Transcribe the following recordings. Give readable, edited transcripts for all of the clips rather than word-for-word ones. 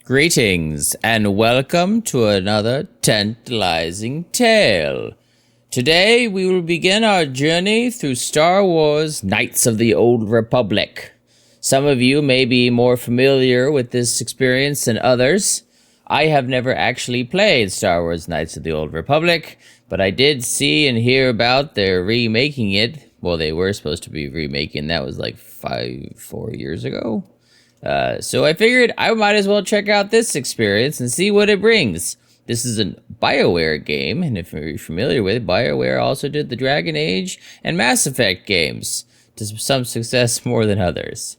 Greetings, and welcome to another tantalizing tale. Today, we will begin our journey through Star Wars Knights of the Old Republic. Some of you may be more familiar with this experience than others. I have never actually played Star Wars Knights of the Old Republic, but I did see and hear about their remaking it. Well, they were supposed to be remaking, that was like 4 years ago. So I figured I might as well check out this experience and see what it brings. This is a BioWare game, and if you're familiar with it, BioWare also did the Dragon Age and Mass Effect games, to some success more than others.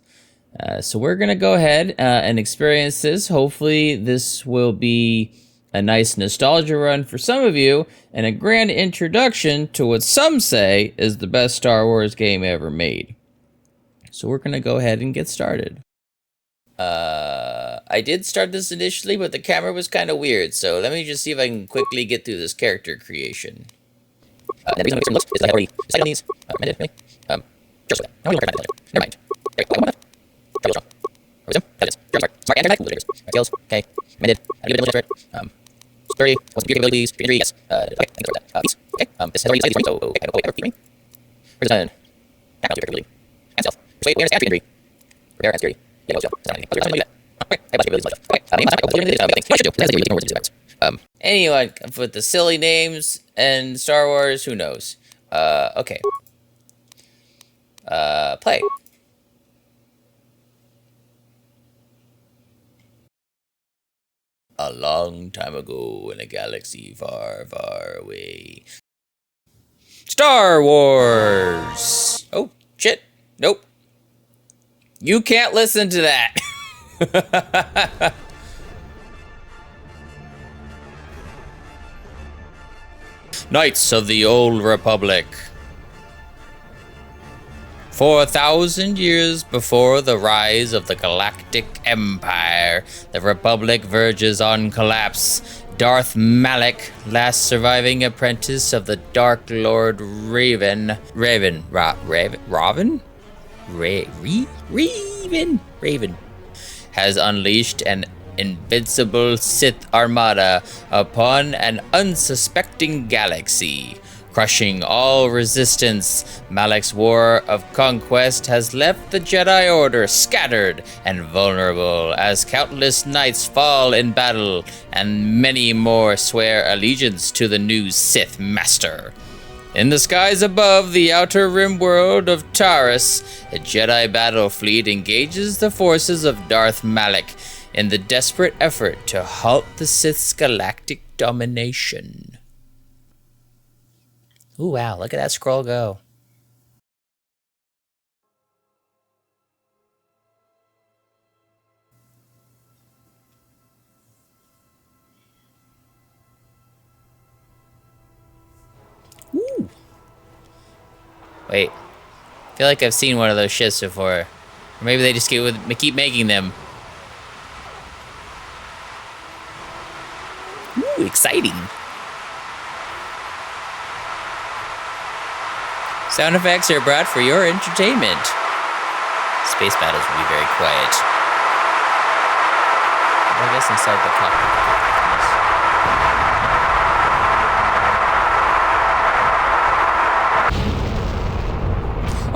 So we're going to go ahead and experience this. Hopefully this will be a nice nostalgia run for some of you, and a grand introduction to what some say is the best Star Wars game ever made. So we're going to go ahead and get started. I did start this initially, but the camera was kind of weird, so let me just see if I can quickly get through this character creation. The reason I'm looks is that I already decided on these. Just like that. I don't even never mind. Right, I wanna try this wrong. Resume. Got this. Sorry, anti-type. Skills. Okay. Amended. I need a bit of security. What's the abilities? Injury. Yes. Okay. Thanks for that. These. Okay. This has already decided these, so okay. Okay. Keep me. Where's the back out to ability. And stealth. Persuade. Awareness. Entry. Injury. Repair and security. Yeah, no, that's not anything. I'll do that. Okay, I got abilities like that. Okay, anyone with the silly names and Star Wars, who knows? Okay. Play. A long time ago in a galaxy far, far away. Star Wars! Oh, shit. Nope. You can't listen to that. Knights of the Old Republic. 4,000 years before the rise of the Galactic Empire, the Republic verges on collapse. Darth Malak, last surviving apprentice of the Dark Lord Raven, has unleashed an invincible Sith armada upon an unsuspecting galaxy. Crushing all resistance, Malak's war of conquest has left the Jedi Order scattered and vulnerable as countless knights fall in battle and many more swear allegiance to the new Sith Master. In the skies above the outer rim world of Taris, a Jedi battle fleet engages the forces of Darth Malak in the desperate effort to halt the Sith's galactic domination. Ooh, wow, look at that scroll go. Ooh. Wait, I feel like I've seen one of those ships before. Or maybe they just keep making them. Ooh, exciting. Sound effects are brought for your entertainment. Space battles will be very quiet. I guess inside the cockpit.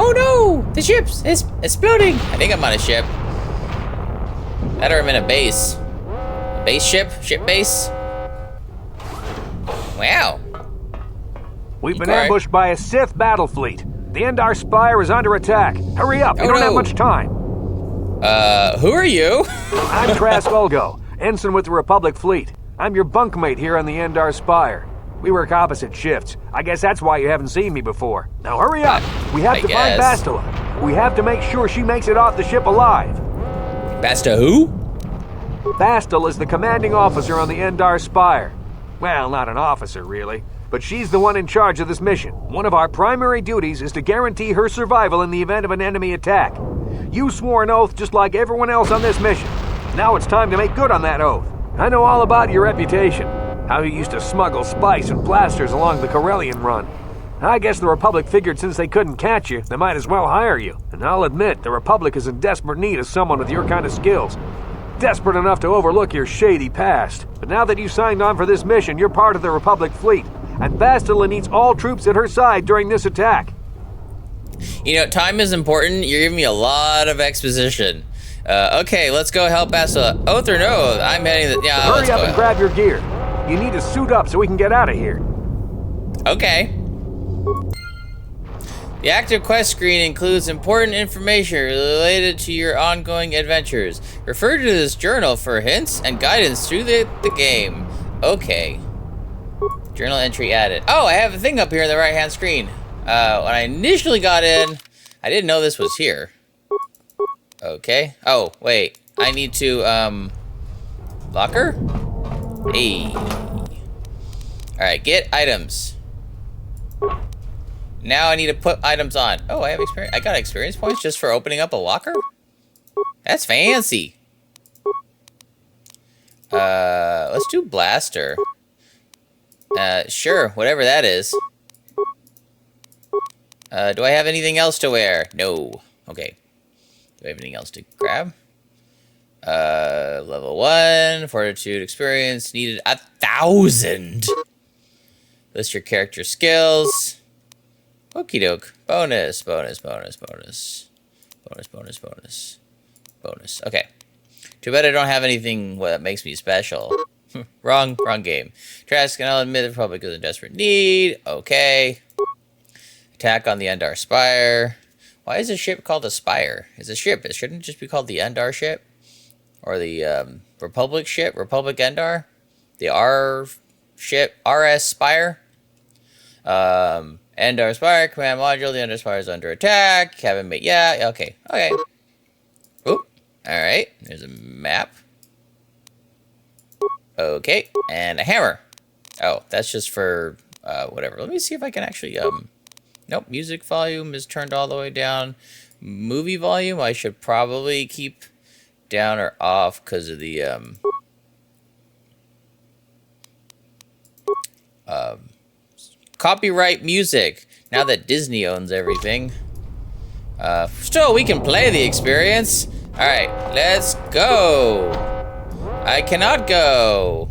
Oh no! The ship's exploding! I think I'm on a ship. That or I'm in a base. A base ship? Ship base? Wow. We've been ambushed by a Sith battle fleet. The Endar Spire is under attack. Hurry up, we don't have much time. Who are you? I'm Trask Olgo, ensign with the Republic fleet. I'm your bunkmate here on the Endar Spire. We work opposite shifts. I guess that's why you haven't seen me before. Now hurry up. We have to find Bastila. We have to make sure she makes it off the ship alive. Basta who? Bastila is the commanding officer on the Endar Spire. Well, not an officer, really. But she's the one in charge of this mission. One of our primary duties is to guarantee her survival in the event of an enemy attack. You swore an oath just like everyone else on this mission. Now it's time to make good on that oath. I know all about your reputation. How you used to smuggle spice and blasters along the Corellian run. I guess the Republic figured since they couldn't catch you, they might as well hire you. And I'll admit, the Republic is in desperate need of someone with your kind of skills. desperate enough to overlook your shady past. But now that you signed on for this mission, you're part of the Republic fleet. And Bastila needs all troops at her side during this attack. You know, time is important. You're giving me a lot of exposition. Okay, let's go help Bastila. Oath or no? I'm heading the... Yeah, Hurry up and grab your gear. You need to suit up so we can get out of here. Okay. The active quest screen includes important information related to your ongoing adventures. Refer to this journal for hints and guidance through the game. Okay. Journal entry added. Oh, I have a thing up here in the right-hand screen. When I initially got in, I didn't know this was here. Okay. Oh, wait. I need to, locker? Hey. Alright, get items. Now I need to put items on. Oh, I have experience. I got experience points just for opening up a locker? That's fancy. Let's do blaster. Sure, whatever that is. Do I have anything else to wear? No. Okay. Do I have anything else to grab? Level 1, fortitude experience needed 1,000. List your character skills. Okie doke. Bonus. Okay. Too bad I don't have anything that makes me special. wrong game. Trask and I'll admit the Republic is in desperate need. Okay. Attack on the Endar Spire. Why is a ship called a Spire? It's a ship. It shouldn't just be called the Endar ship? Or the Republic ship? Republic Endar? The R ship? RS Spire? Endar Spire, command module, the Endar Spire is under attack. Cabin mate, yeah, okay. Oop, alright, there's a map. Okay, and a hammer. Oh, that's just for, whatever. Let me see if I can actually, nope, music volume is turned all the way down. Movie volume, I should probably keep down or off because of the, copyright music. Now that Disney owns everything. Still, we can play the experience. Alright, let's go. I cannot go.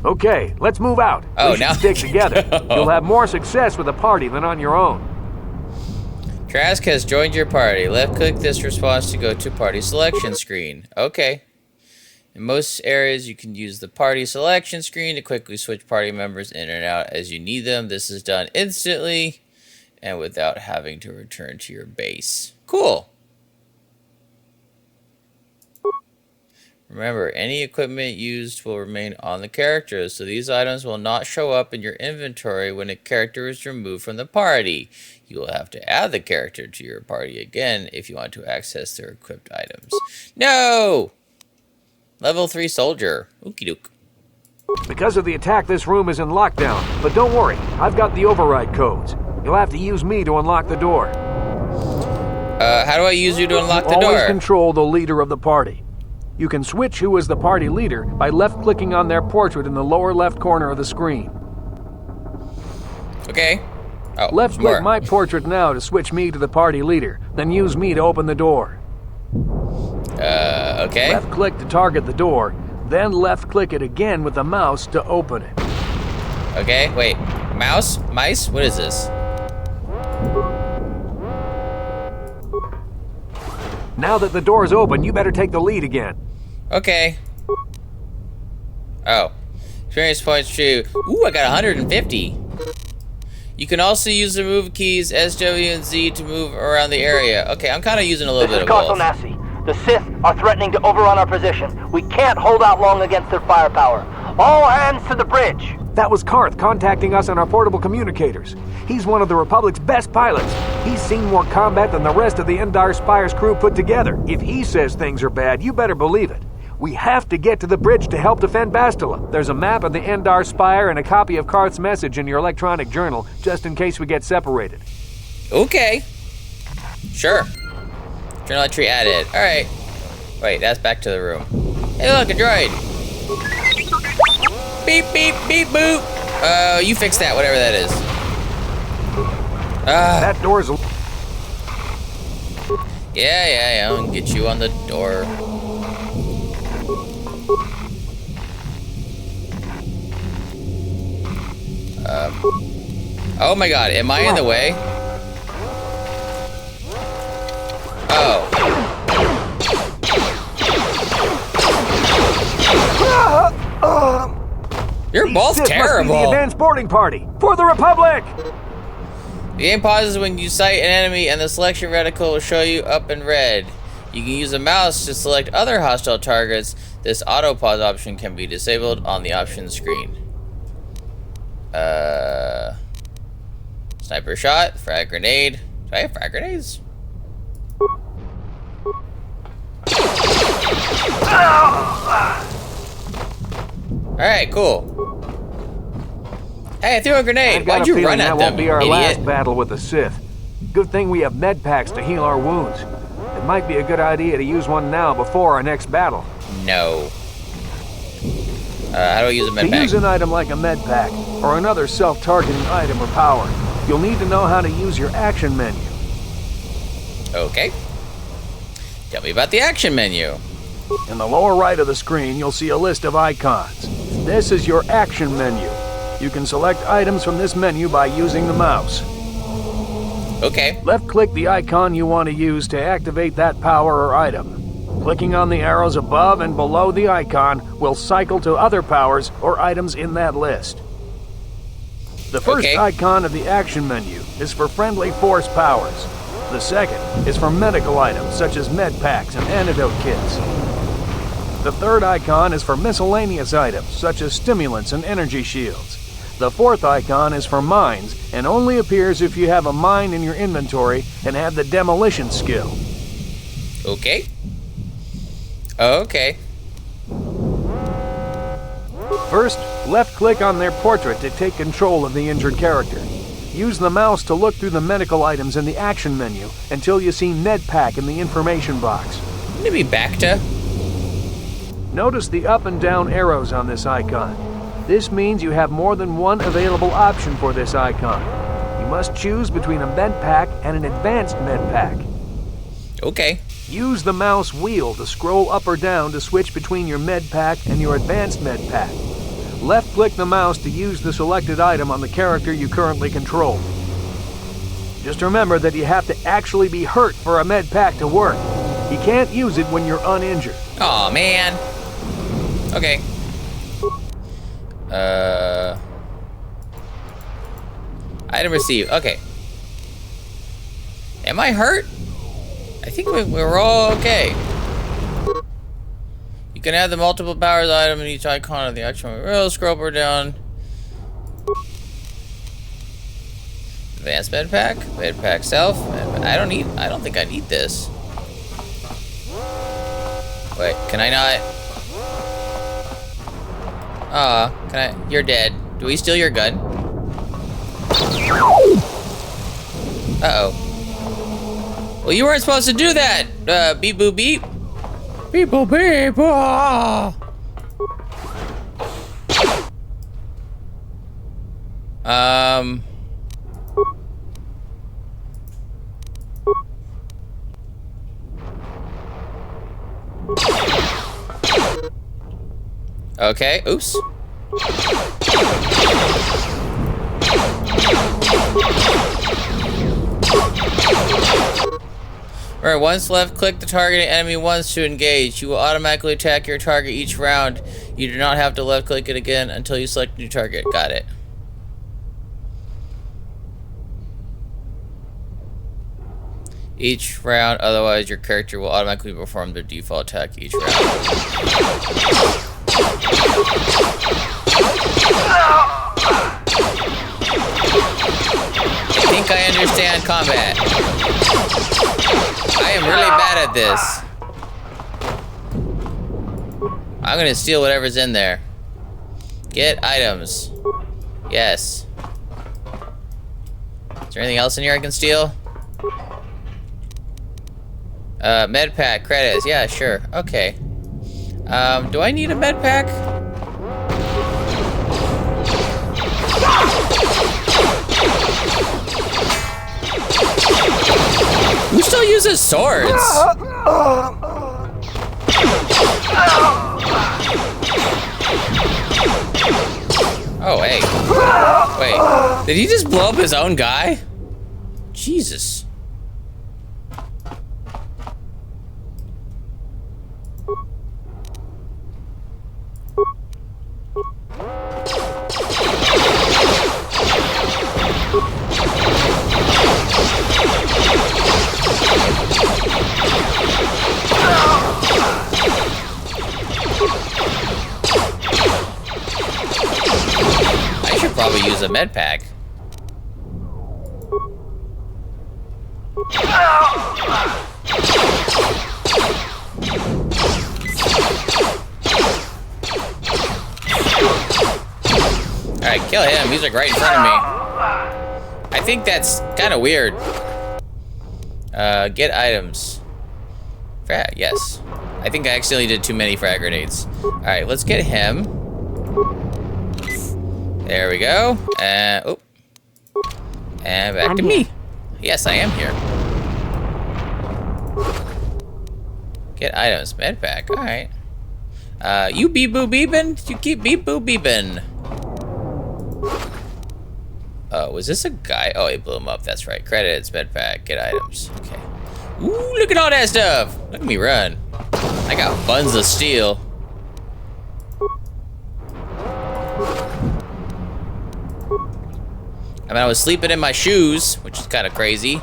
Okay, let's move out. Oh, we should now stick together. You'll have more success with a party than on your own. Trask has joined your party. Left-click this response to go to party selection screen. Okay. In most areas, you can use the party selection screen to quickly switch party members in and out as you need them. This is done instantly and without having to return to your base. Cool. Remember, any equipment used will remain on the character, so these items will not show up in your inventory when a character is removed from the party. You will have to add the character to your party again if you want to access their equipped items. No! Level 3 soldier. Okie doke. Because of the attack, this room is in lockdown. But don't worry, I've got the override codes. You'll have to use me to unlock the door. How do I use you to unlock the door? Always control the leader of the party. You can switch who is the party leader by left-clicking on their portrait in the lower left corner of the screen. Okay. Oh, left-click my portrait now to switch me to the party leader, then use me to open the door. Okay. Left-click to target the door, then left-click it again with the mouse to open it. Okay, wait. Mouse? Mice? What is this? Now that the door is open, you better take the lead again. Okay. Oh. Experience points true. Ooh, I got 150. You can also use the move keys S, W, and Z to move around the area. Okay, I'm kind of using a little bit of both. The Sith are threatening to overrun our position. We can't hold out long against their firepower. All hands to the bridge! That was Carth contacting us on our portable communicators. He's one of the Republic's best pilots. He's seen more combat than the rest of the Endar Spire's crew put together. If he says things are bad, you better believe it. We have to get to the bridge to help defend Bastila. There's a map of the Endar Spire and a copy of Carth's message in your electronic journal, just in case we get separated. Okay. Sure. Journal entry added. Alright. Wait, that's back to the room. Hey look, a droid! Beep, beep, beep, boop! Oh, you fix that, whatever that is. That door's... Yeah, I'll get you on the door. Oh my god, am I in the way? Oh. You're both Sith terrible. Must be the advanced boarding party for the Republic. The game pauses when you sight an enemy and the selection reticle will show you up in red. You can use a mouse to select other hostile targets. This auto pause option can be disabled on the options screen. Sniper shot, frag grenade. Do I have frag grenades? Alright, cool. Hey, I threw a grenade. Why'd you run at them, that won't be our idiot? last battle with the Sith. Good thing we have med packs to heal our wounds. It might be a good idea to use one now before our next battle. No. How do I use a med To pack? use an item like a med pack, or another self-targeting item or power, you'll need to know how to use your action menu. Okay. Tell me about the action menu. In the lower right of the screen, you'll see a list of icons. This is your action menu. You can select items from this menu by using the mouse. Okay. Left-click the icon you want to use to activate that power or item. Clicking on the arrows above and below the icon will cycle to other powers or items in that list. The first icon of the action menu is for friendly force powers. The second is for medical items such as med packs and antidote kits. The third icon is for miscellaneous items such as stimulants and energy shields. The fourth icon is for mines and only appears if you have a mine in your inventory and have the demolition skill. Okay. Okay. First, left-click on their portrait to take control of the injured character. Use the mouse to look through the medical items in the action menu until you see med pack in the information box. Wouldn't it be Bacta? Notice the up and down arrows on this icon. This means you have more than one available option for this icon. You must choose between a med pack and an advanced med pack. Okay. Use the mouse wheel to scroll up or down to switch between your med pack and your advanced med pack. Left-click the mouse to use the selected item on the character you currently control. Just remember that you have to actually be hurt for a med pack to work. You can't use it when you're uninjured. Aw, man. Okay. Item received. Okay. Am I hurt? I think we're all okay. You can add the multiple powers item in each icon of the action. We'll scroll her down. Advanced med pack self. I don't think I need this. Wait, can I not? Can I? You're dead. Do we steal your gun? Uh-oh. Well, you weren't supposed to do that! Beep boop beep. Beep boop beep. Ah. Okay, oops. Alright, once left, click the targeted enemy once to engage. You will automatically attack your target each round. You do not have to left click it again until you select a new target. Got it. Each round, otherwise your character will automatically perform their default attack each round. I think I understand combat. I am really bad at this. I'm gonna steal whatever's in there. Get items. Yes. Is there anything else in here I can steal? Med pack credits. Yeah, sure. Okay. Do I need a med pack? Who still uses swords? Oh, hey. Wait, did he just blow up his own guy? Jesus. I should probably use a med pack. Alright, kill him. He's like right in front of me. I think that's kind of weird. Get items. Yes. I think I accidentally did too many frag grenades. Alright, let's get him. There we go. Oh. And back to me. Yes, I am here. Get items. Med pack. Alright. You beep boo beepin'? You keep beep boo beepin'. Was this a guy? Oh, he blew him up. That's right. Credits, med pack, get items. Okay. Ooh, look at all that stuff. Look at me run. I got buns of steel. I mean, I was sleeping in my shoes, which is kind of crazy.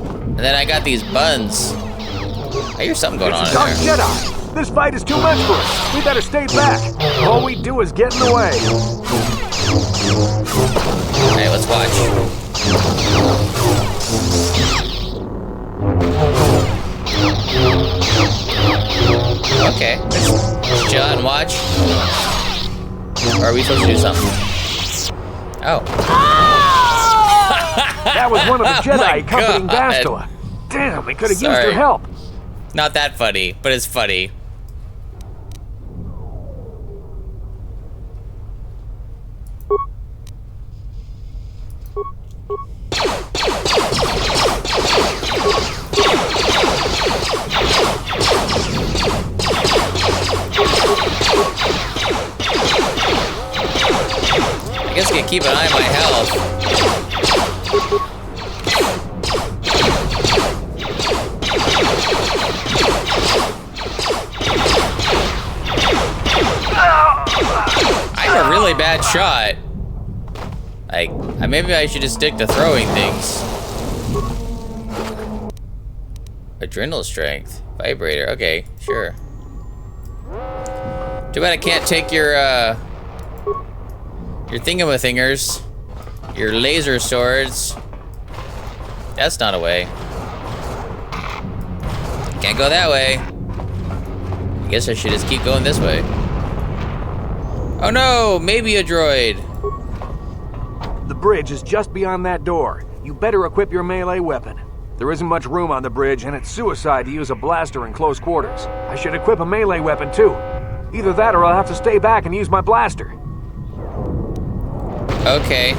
And then I got these buns. I hear something going on in Dark there. Jedi! This fight is too much for us. We better stay back. All we do is get in the way. Hey, let's watch. Okay, let's chill out and watch. Or are we supposed to do something? Oh. That was one of the Oh my Jedi accompanying God. Bastila. Damn, we could have used Sorry. her help. Not that funny, but it's funny. I guess I can keep an eye on my health. I'm a really bad shot. Maybe I should just stick to throwing things. Adrenal strength. Vibrator. Okay, sure. Too bad I can't take your thingamathingers. Your laser swords. That's not a way. Can't go that way. I guess I should just keep going this way. Oh no, maybe a droid. The bridge is just beyond that door. You better equip your melee weapon. There isn't much room on the bridge, and it's suicide to use a blaster in close quarters. I should equip a melee weapon too. Either that or I'll have to stay back and use my blaster. Okay.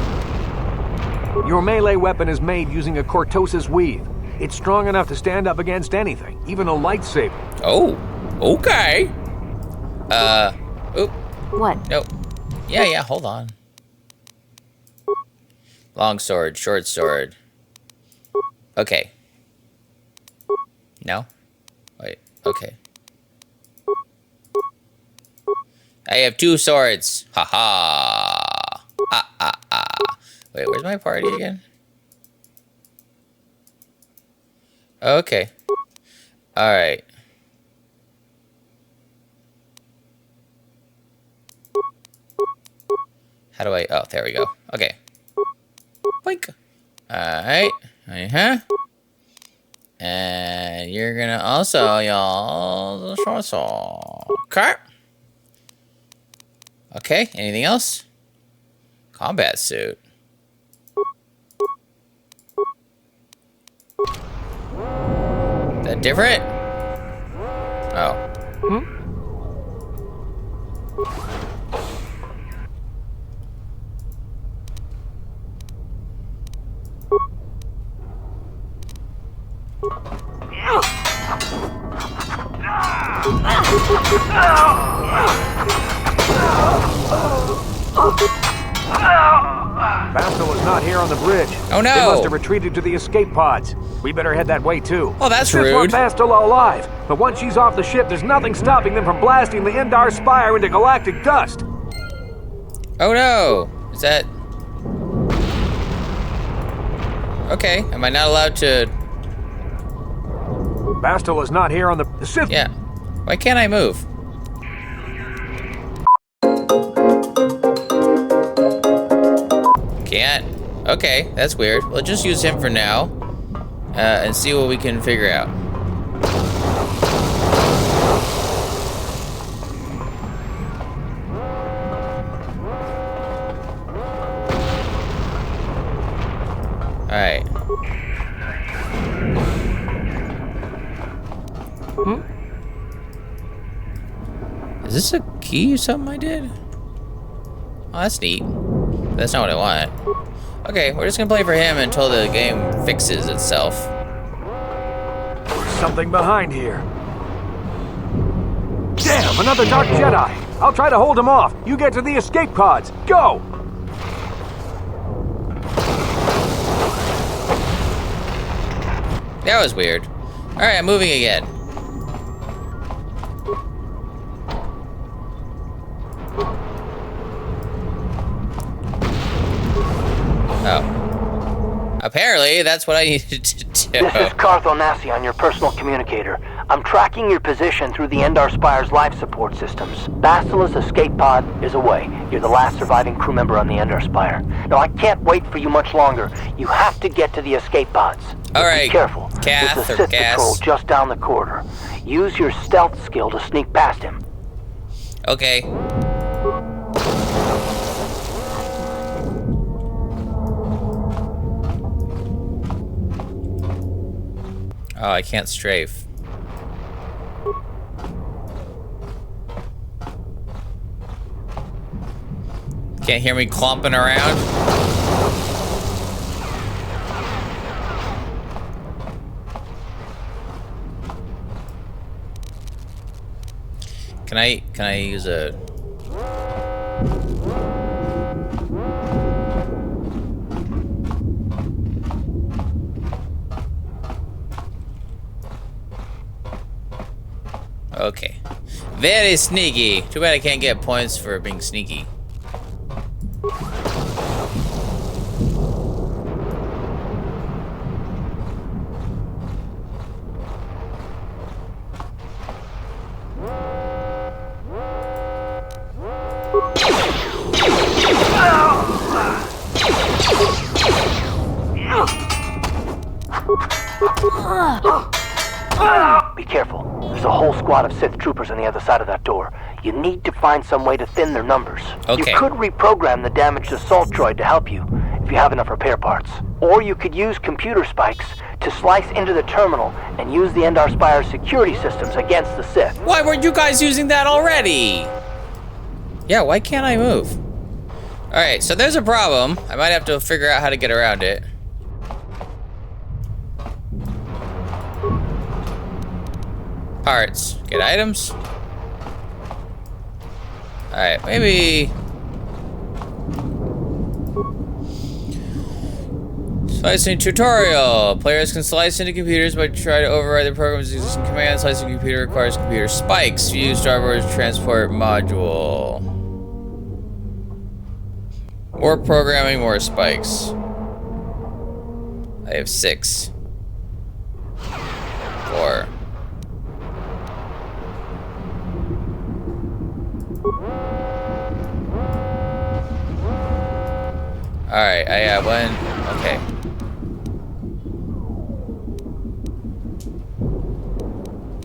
Your melee weapon is made using a cortosis weave. It's strong enough to stand up against anything, even a lightsaber. Oh, okay. Oop. What? Nope. Yeah, hold on. Long sword, short sword. Okay. No? Wait, okay. I have two swords. Ha-ha. Wait, where's my party again? Okay. Alright. How do I... Oh, there we go. Okay. Boink. Alright. Uh-huh. And you're gonna also, y'all, the short sword. Okay. Okay, anything else? Combat suit. Is that different? Oh. Bastila's not here on the bridge. Oh no! They must have retreated to the escape pods. We better head that way too. Oh, that's the Sith want rude. Bastila alive, but once she's off the ship, there's nothing stopping them from blasting the Endar Spire into galactic dust. Oh no! Is that... Okay, am I not allowed to... Bastila's not here on the Sith... Yeah. Why can't I move? Can't. Okay, that's weird. We'll just use him for now. And see what we can figure out. Alright. Is this a key or something I did? Oh, that's neat. That's not what I want. Okay, we're just gonna play for him until the game fixes itself. There's something behind here. Damn, another Dark Jedi! I'll try to hold him off. You get to the escape pods. Go! That was weird. Alright, I'm moving again. Oh. Apparently, that's what I needed to do. This is Carth on your personal communicator. I'm tracking your position through the Endar Spire's life support systems. Bastila's escape pod is away. You're the last surviving crew member on the Endar Spire. Now, I can't wait for you much longer. You have to get to the escape pods. All right, be careful. Carth There's a or Sith Gas. patrol just down the corridor. Use your stealth skill to sneak past him. Okay. Oh, I can't strafe. Can't hear me clomping around? Can I use a... Okay. Very sneaky. Too bad I can't get points for being sneaky. Be careful. There's a whole squad of Sith troopers on the other side of that door. You need to find some way to thin their numbers. Okay. You could reprogram the damaged assault droid to help you, if you have enough repair parts. Or you could use computer spikes to slice into the terminal and use the Endar Spire's security systems against the Sith. Why weren't you guys using that already? Yeah, why can't I move? Alright, so there's a problem. I might have to figure out how to get around it. Parts. Get items. Alright, maybe... Slicing tutorial. Players can slice into computers by trying to override the program's existing command. Slicing computer requires computer spikes. Use Star Wars transport module. More programming, more spikes. I have 6. 4. Alright, I have 1. Okay.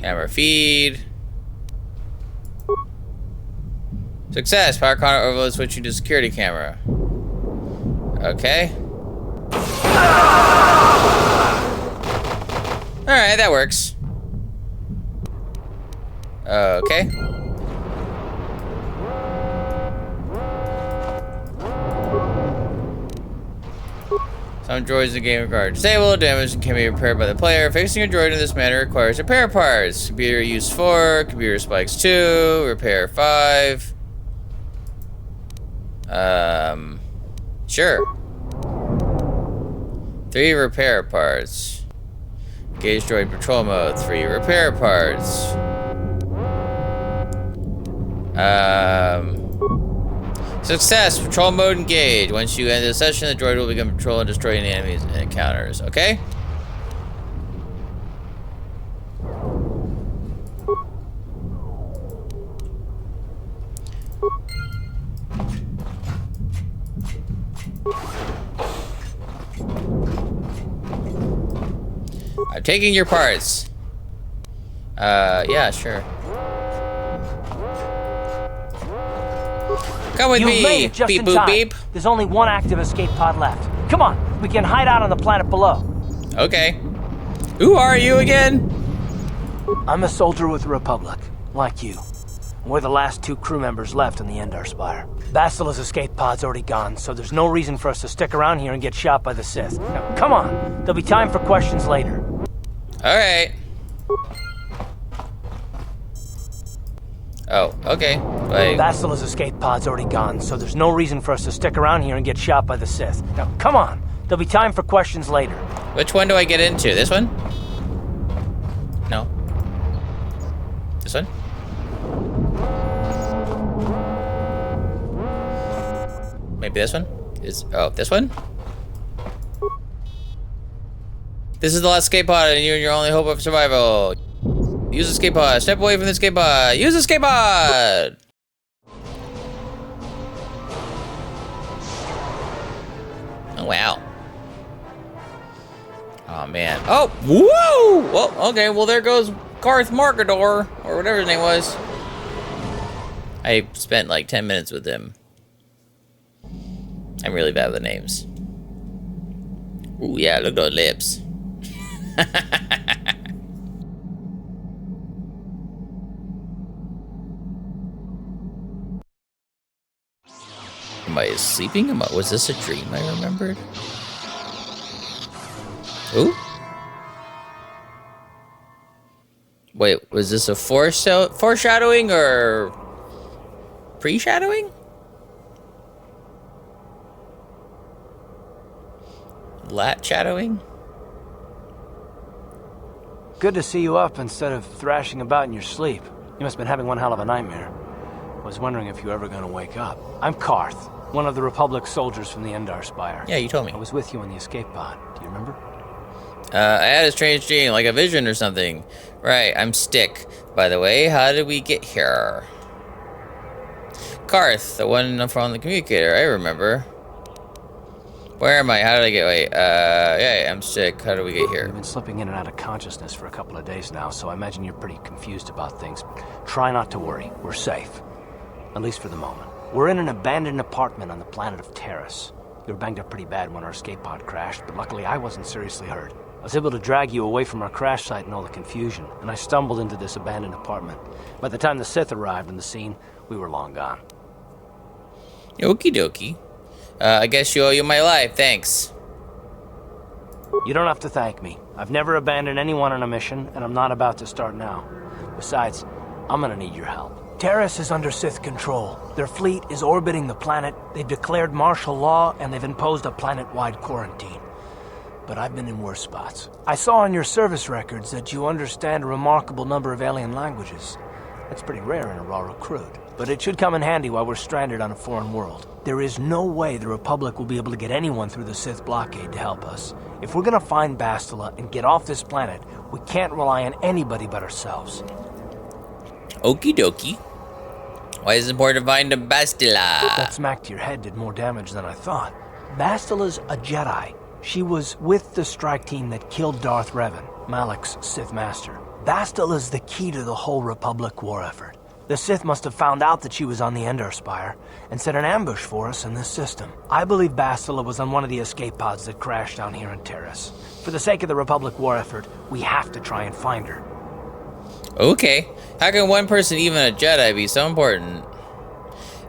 Camera feed. Success! Power controller overload switching to security camera. Okay. Alright, that works. Okay. Some droids in the game regard disabled, damaged, and can be repaired by the player. Fixing a droid in this manner requires repair parts. Computer use 4, computer spikes 2, repair 5. Sure. 3 repair parts. Engage droid patrol mode. 3 repair parts. Success. Patrol mode engaged. Once you end the session, the droid will begin patrol and destroying the enemies and encounters. Okay? I'm taking your parts. Yeah, sure. Come with me, just beep in boop time. beep. There's only one active escape pod left. Come on, we can hide out on the planet below. Okay. Who are you again? I'm a soldier with the Republic, like you. We're the last 2 crew members left on the Endar Spire. Bastila's escape pod's already gone, so there's no reason for us to stick around here and get shot by the Sith. Now, come on, there'll be time for questions later. Alright. Oh, okay. Wait. Bastila's escape pod's already gone, so there's no reason for us to stick around here and get shot by the Sith. Now, come on, there'll be time for questions later. Which one do I get into? This one? No. This one? Maybe this one? This one? This is the last escape pod, and you're your only hope of survival. Use the escape pod. Step away from the escape pod. Use the escape pod! Oh, wow. Oh, man. Oh, whoa! Well, okay, well, there goes Carth Markador, or whatever his name was. I spent like 10 minutes with him. I'm really bad with the names. Ooh, yeah, look at those lips. Am I sleeping? Was this a dream I remembered? Ooh. Wait, was this a foreshadowing or pre-shadowing? Lat shadowing? Good to see you up instead of thrashing about in your sleep. You must have been having one hell of a nightmare. I was wondering if you were ever going to wake up. I'm Carth, one of the Republic soldiers from the Endar Spire. Yeah, you told me. I was with you in the escape pod. Do you remember? I had a strange dream, like a vision or something. Right, I'm Stick. By the way, how did we get here? Carth, the one from the communicator, I remember. Where am I? How did I get? Wait, yeah, I'm Stick. How did we get here? You've been slipping in and out of consciousness for a couple of days now, so I imagine you're pretty confused about things. Try not to worry. We're safe. At least for the moment. We're in an abandoned apartment on the planet of Taris. You were banged up pretty bad when our escape pod crashed, but luckily I wasn't seriously hurt. I was able to drag you away from our crash site and all the confusion, and I stumbled into this abandoned apartment. By the time the Sith arrived on the scene, we were long gone. Okie dokie. I guess you owe you my life, thanks. You don't have to thank me. I've never abandoned anyone on a mission, and I'm not about to start now. Besides, I'm gonna need your help. Taris is under Sith control. Their fleet is orbiting the planet, they've declared martial law, and they've imposed a planet-wide quarantine. But I've been in worse spots. I saw on your service records that you understand a remarkable number of alien languages. That's pretty rare in a raw recruit. But it should come in handy while we're stranded on a foreign world. There is no way the Republic will be able to get anyone through the Sith blockade to help us. If we're gonna find Bastila and get off this planet, we can't rely on anybody but ourselves. Okie dokie. Why is it important to find a Bastila? That smack to your head did more damage than I thought. Bastila's a Jedi. She was with the strike team that killed Darth Revan, Malak's Sith master. Bastila's the key to the whole Republic war effort. The Sith must have found out that she was on the Endar Spire and set an ambush for us in this system. I believe Bastila was on one of the escape pods that crashed down here in Taris. For the sake of the Republic war effort, we have to try and find her. Okay. How can one person, even a Jedi, be so important?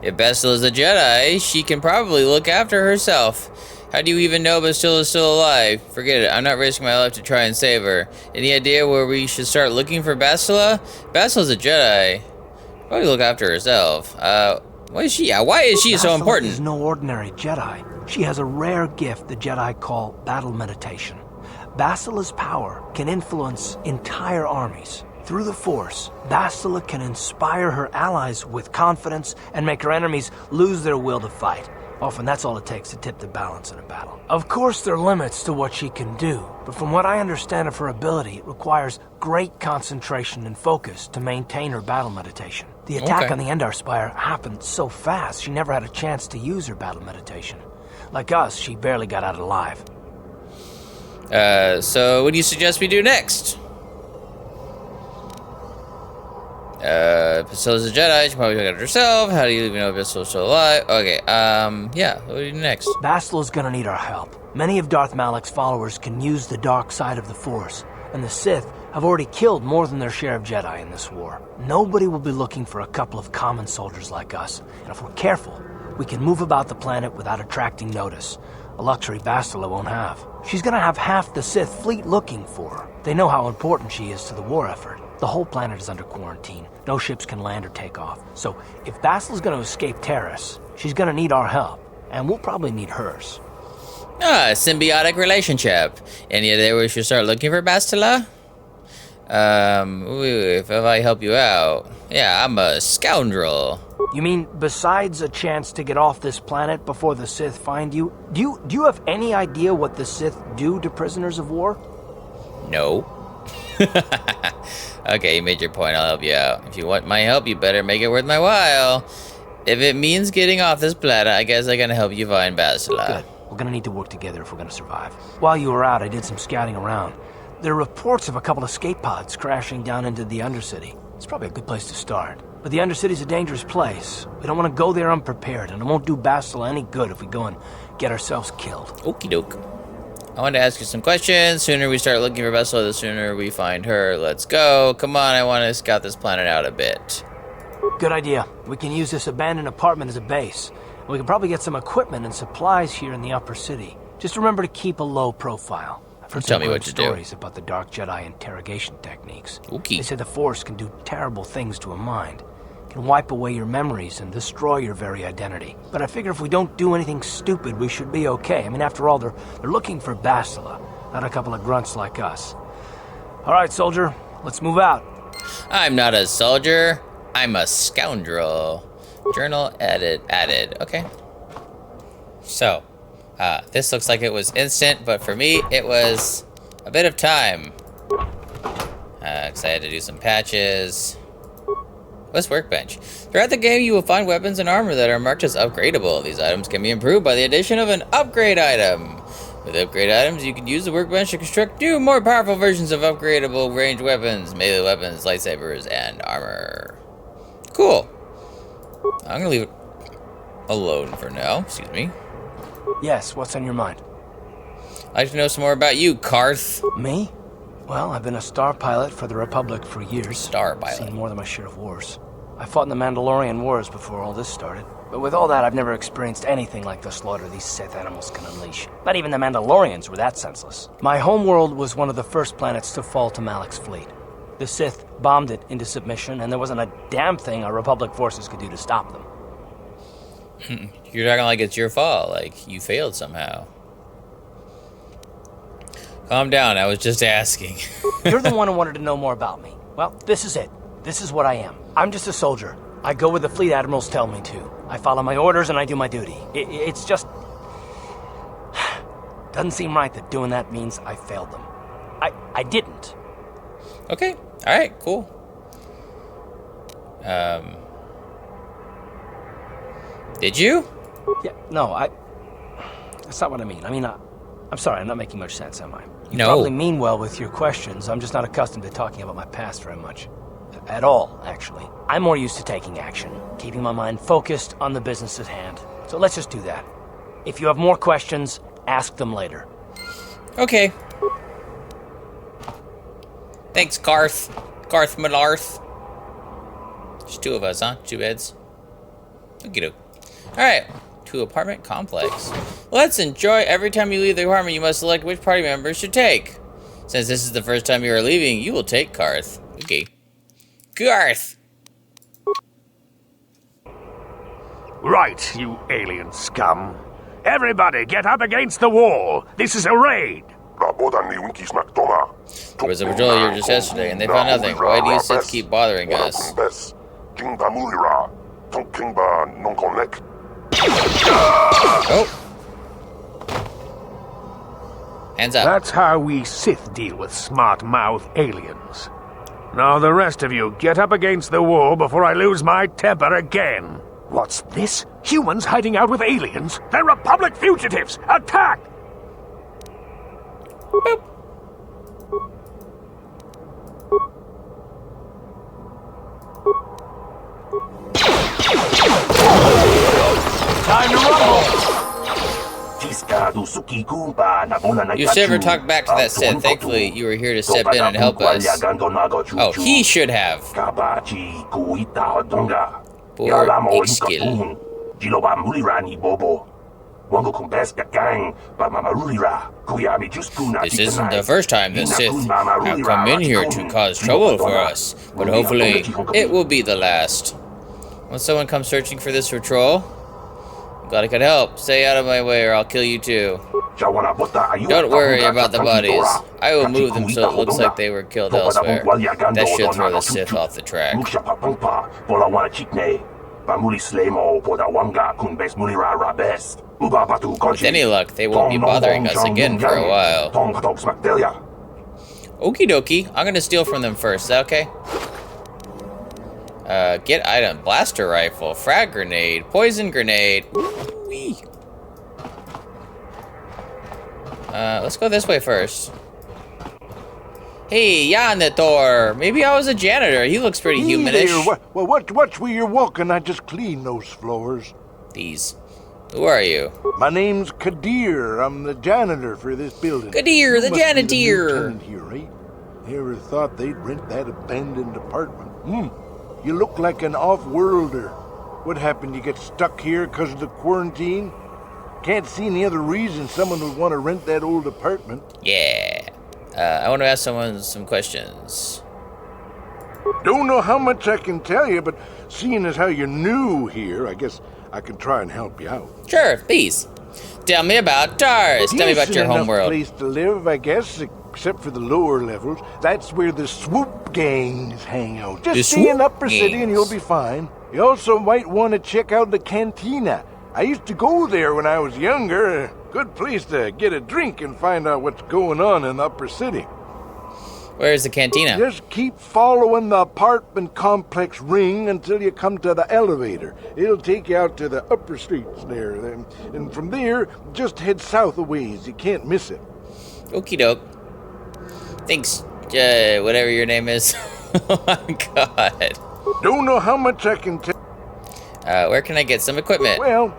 If Bastila's a Jedi, she can probably look after herself. How do you even know Bastila is still alive? Forget it. I'm not risking my life to try and save her. Any idea where we should start looking for Bastila? Bastila's a Jedi. Probably look after herself. Why is she so important? Bastila is no ordinary Jedi. She has a rare gift the Jedi call battle meditation. Bastila's power can influence entire armies. Through the Force, Bastila can inspire her allies with confidence and make her enemies lose their will to fight. Often that's all it takes to tip the balance in a battle. Of course, there are limits to what she can do, but from what I understand of her ability, it requires great concentration and focus to maintain her battle meditation. The attack on the Endar Spire happened so fast, she never had a chance to use her battle meditation. Like us, she barely got out alive. So what do you suggest we do next? Bastila's a Jedi, she probably took it herself. How do you even know if Bastila's still alive? Okay, yeah, what do we do next? Bastila's gonna need our help. Many of Darth Malak's followers can use the dark side of the Force, and the Sith have already killed more than their share of Jedi in this war. Nobody will be looking for a couple of common soldiers like us, and if we're careful, we can move about the planet without attracting notice, a luxury Bastila won't have. She's gonna have half the Sith fleet looking for her. They know how important she is to the war effort. The whole planet is under quarantine. No ships can land or take off. So if Bastila's gonna escape Taris, she's gonna need our help, and we'll probably need hers. Symbiotic relationship. Any idea where we should start looking for Bastila? If I help you out. Yeah, I'm a scoundrel. You mean besides a chance to get off this planet before the Sith find you? Do you have any idea what the Sith do to prisoners of war? No. Okay, you made your point. I'll help you out. If you want my help, you better make it worth my while. If it means getting off this planet, I guess I can help you find Bastila. Good. We're gonna need to work together if we're gonna survive. While you were out, I did some scouting around. There are reports of a couple of escape pods crashing down into the Undercity. It's probably a good place to start. But the Undercity's a dangerous place. We don't want to go there unprepared, and it won't do Bastila any good if we go and get ourselves killed. Okie doke. I wanted to ask you some questions. Sooner we start looking for Bastila, the sooner we find her. Let's go. Come on, I want to scout this planet out a bit. Good idea. We can use this abandoned apartment as a base. We can probably get some equipment and supplies here in the upper city. Just remember to keep a low profile. I've heard some good stories about the Dark Jedi interrogation techniques. Okay. They say the Force can do terrible things to a mind. It can wipe away your memories and destroy your very identity. But I figure if we don't do anything stupid, we should be okay. I mean, after all, they're looking for Bastila, not a couple of grunts like us. All right, soldier, let's move out. I'm not a soldier. I'm a scoundrel. Journal added. Okay. So, this looks like it was instant, but for me, it was a bit of time. Because I had to do some patches. What's workbench? Throughout the game, you will find weapons and armor that are marked as upgradable. These items can be improved by the addition of an upgrade item. With upgrade items, you can use the workbench to construct new, more powerful versions of upgradable ranged weapons, melee weapons, lightsabers, and armor. Cool. I'm gonna leave it alone for now. Excuse me. Yes, what's on your mind? I'd like to know some more about you, Carth. Me? Well, I've been a star pilot for the Republic for years. Star pilot. Seen more than my share of wars. I fought in the Mandalorian Wars before all this started. But with all that, I've never experienced anything like the slaughter these Sith animals can unleash. Not even the Mandalorians were that senseless. My homeworld was one of the first planets to fall to Malak's fleet. The Sith bombed it into submission, and there wasn't a damn thing our Republic forces could do to stop them. You're talking like it's your fault, like you failed somehow. Calm down, I was just asking. You're the one who wanted to know more about me. Well, this is it. This is what I am. I'm just a soldier. I go where the fleet admirals tell me to. I follow my orders and I do my duty. It's just... doesn't seem right that doing that means I failed them. I didn't. Okay, alright, cool. Did you? Yeah, no, that's not what I mean. I mean, I'm sorry, I'm not making much sense, am I? You No. probably mean well with your questions. I'm just not accustomed to talking about my past very much. At all, actually. I'm more used to taking action, keeping my mind focused on the business at hand. So let's just do that. If you have more questions, ask them later. Okay. Thanks, Carth. Carth Malarth. There's two of us, huh? Two beds. Okie doke. Alright. To apartment complex. Let's enjoy. Every time you leave the apartment, you must select which party members should take. Since this is the first time you are leaving, you will take Carth. Okay. Carth! Right, you alien scum. Everybody, get up against the wall. This is a raid. There was a patrol here just yesterday, and they found nothing. Why do you Sith keep bothering us? Oh. Hands up. That's how we Sith deal with smart-mouth aliens. Now the rest of you, get up against the wall before I lose my temper again. What's this? Humans hiding out with aliens? They're Republic fugitives! Attack! Boop. Time to rumble! You should never talk back to that Sith. Thankfully, you were here to step in and help us. Oh, he should have. Poor Ixkil. This isn't the first time the Sith have come in here to cause trouble for us, but hopefully it will be the last. When someone comes searching for this patrol, I'm glad I could help. Stay out of my way or I'll kill you too. Don't worry about the bodies. I will move them so it looks like they were killed elsewhere. That should throw the Sith off the track. With any luck, they won't be bothering us again for a while. Okie dokie. I'm gonna steal from them first. Is that okay? Get item. Blaster rifle. Frag grenade. Poison grenade. Ooh-wee. Let's go this way first. Hey, Janitor. Maybe I was a janitor. He looks pretty humanish. Well, watch where you're walking. I just clean those floors. These. Who are you? My name's Kadir. I'm the janitor for this building. Kadir, the janitor. Here, right? Never thought they'd rent that abandoned apartment. You look like an off-worlder. What happened? You get stuck here because of the quarantine? Can't see any other reason someone would want to rent that old apartment. Yeah. I want to ask someone some questions. Don't know how much I can tell you, but seeing as how you're new here, I guess I can try and help you out. Sure, please. Tell me about Taris. Tell me about your homeworld. Place to live, I guess, except for the lower levels. That's where the swoop gangs hang out. Just stay in Upper City and you'll be fine. You also might want to check out the cantina. I used to go there when I was younger. A good place to get a drink and find out what's going on in the Upper City. Where's the cantina? Just keep following the apartment complex ring until you come to the elevator. It'll take you out to the upper streets there. And from there, just head south a ways. You can't miss it. Okie doke. Thanks, whatever your name is. Oh my god. Don't know how much I can tell. Where can I get some equipment? Well,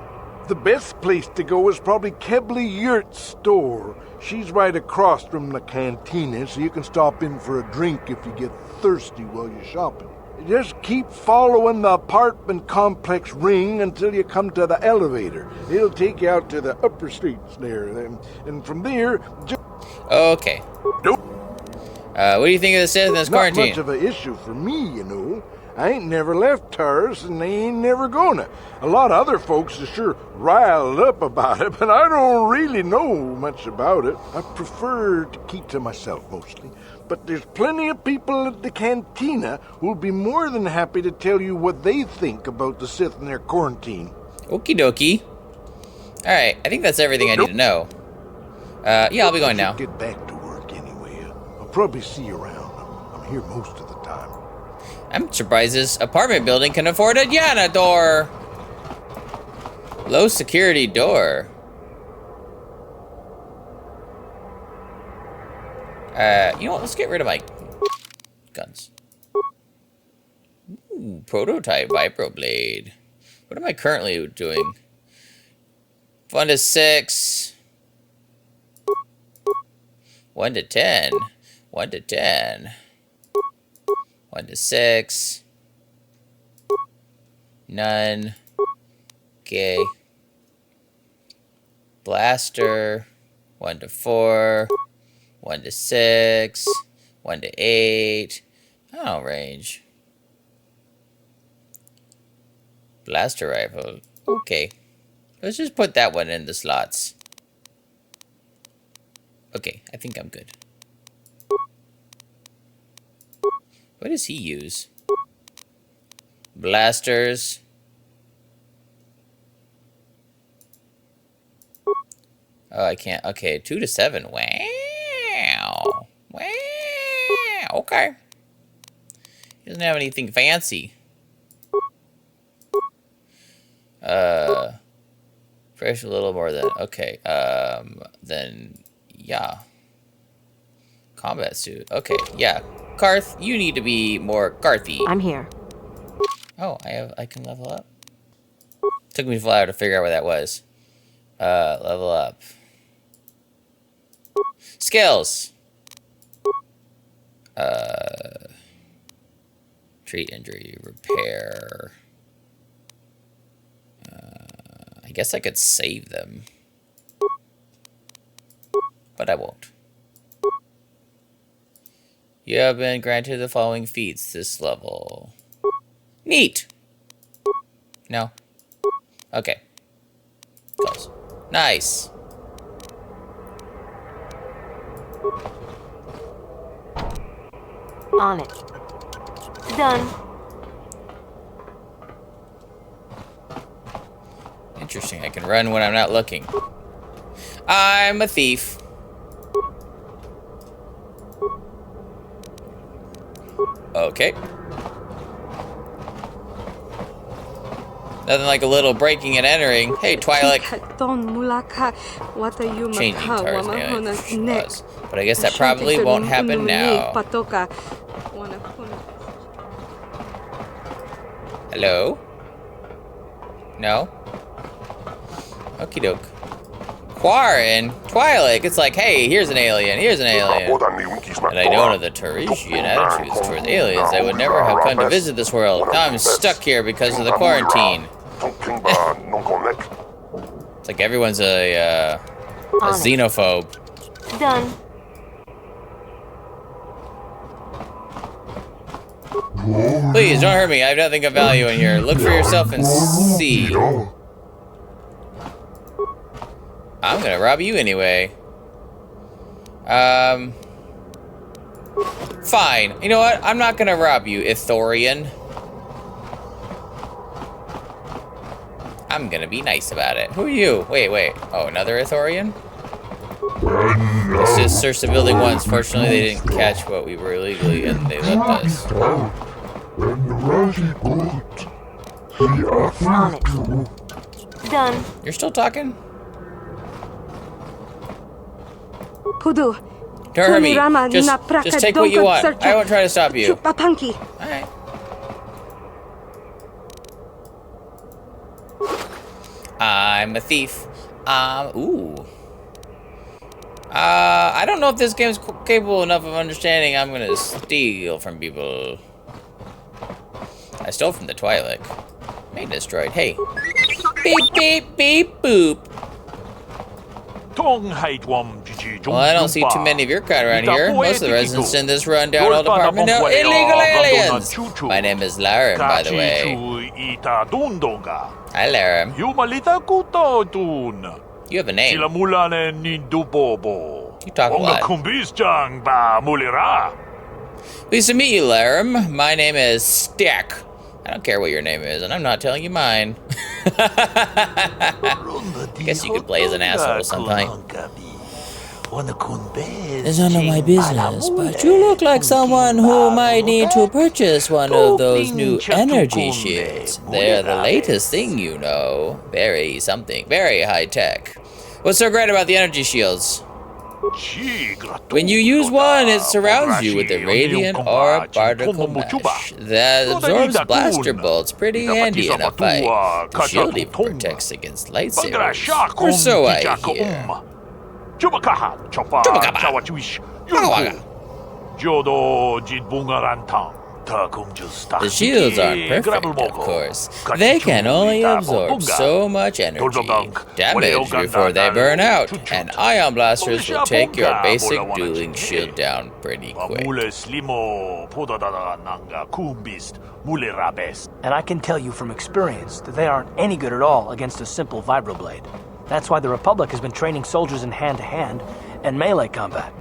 the best place to go is probably Kebley Yurt's store. She's right across from the cantina, so you can stop in for a drink if you get thirsty while you're shopping. Just keep following the apartment complex ring until you come to the elevator. It'll take you out to the upper streets there. And from there, just... Okay. What do you think of the Sith in this quarantine? Not much of an issue for me, you know. I ain't never left Taris, and they ain't never gonna. A lot of other folks are sure riled up about it, but I don't really know much about it. I prefer to keep to myself mostly. But there's plenty of people at the cantina who'll be more than happy to tell you what they think about the Sith and their quarantine. Okie dokie. Alright, I think that's everything I need to know. Yeah, I'll be going now. Get back to work anyway. I'll probably see you around. I'm here most of the time. I'm surprised this apartment building can afford a janitor. Low security door. You know what? Let's get rid of my guns. Ooh, prototype vibroblade. What am I currently doing? 1 to 6. 1 to 10. 1 to 10. 1 to 6. None. Okay. Blaster. 1 to 4. 1 to 6. 1 to 8. Oh, range. Blaster rifle. Okay. Let's just put that one in the slots. Okay, I think I'm good. What does he use? Blasters. Oh, I can't. Okay, 2 to 7. Wow. Wow. Okay. He doesn't have anything fancy. Fresh a little more than. Okay. Then, yeah. Combat suit. Okay, yeah. Carth, you need to be more Carthy. I'm here. Oh, I can level up. Took me a while to figure out what that was. Level up. Skills. Treat injury, repair. I guess I could save them. But I won't. You have been granted the following feats this level. Neat! No? Okay. Close. Nice! On it. Done. Interesting, I can run when I'm not looking. I'm a thief. Okay. Nothing like a little breaking and entering. Hey, Twilight. Changing Taris was. But I guess that probably won't happen now. Hello? No? Okie doke. Quarren? Twilight, it's like, hey, here's an alien, here's an alien. And I know the Tarisian attitudes towards aliens. I would never have come to visit this world. Now I'm stuck here because of the quarantine. It's like everyone's a xenophobe. Done. Please, don't hurt me. I have nothing of value in here. Look for yourself and see. I'm gonna rob you anyway. Fine. You know what? I'm not gonna rob you, Ithorian. I'm gonna be nice about it. Who are you? Wait. Oh, another Ithorian? Let's just search the building once. Fortunately, they didn't catch what we were illegally, and they left us. On it. Done. You're still talking? Pudu. Don't hurt me. Just take what you want. I won't try to stop you. Alright. I'm a thief. Ooh. I don't know if this game's capable enough of understanding I'm gonna steal from people. I stole from the Twi'lek. Maintenance droid. Hey. Beep, beep, beep, boop. Well, I don't see too many of your kind around here. Most of the residents in this rundown old apartment are illegal aliens. My name is Laram, by the way. Hi, Laram. You have a name. You talk a lot. Pleased to meet you, Laram. My name is Stack. I don't care what your name is, and I'm not telling you mine. I guess you could play as an asshole sometime. It's none of my business, but you look like someone who might need to purchase one of those new energy shields. They're the latest thing, you know. Very high tech. What's so great about the energy shields? When you use one, it surrounds you with a radiant aura particle mesh that absorbs blaster bolts pretty handy in a fight. The shield even protects against lightsabers, or so I hear. The shields aren't perfect, of course. They can only absorb so much energy, damage before they burn out, and ion blasters will take your basic dueling shield down pretty quick. And I can tell you from experience that they aren't any good at all against a simple vibroblade. That's why the Republic has been training soldiers in hand-to-hand and melee combat.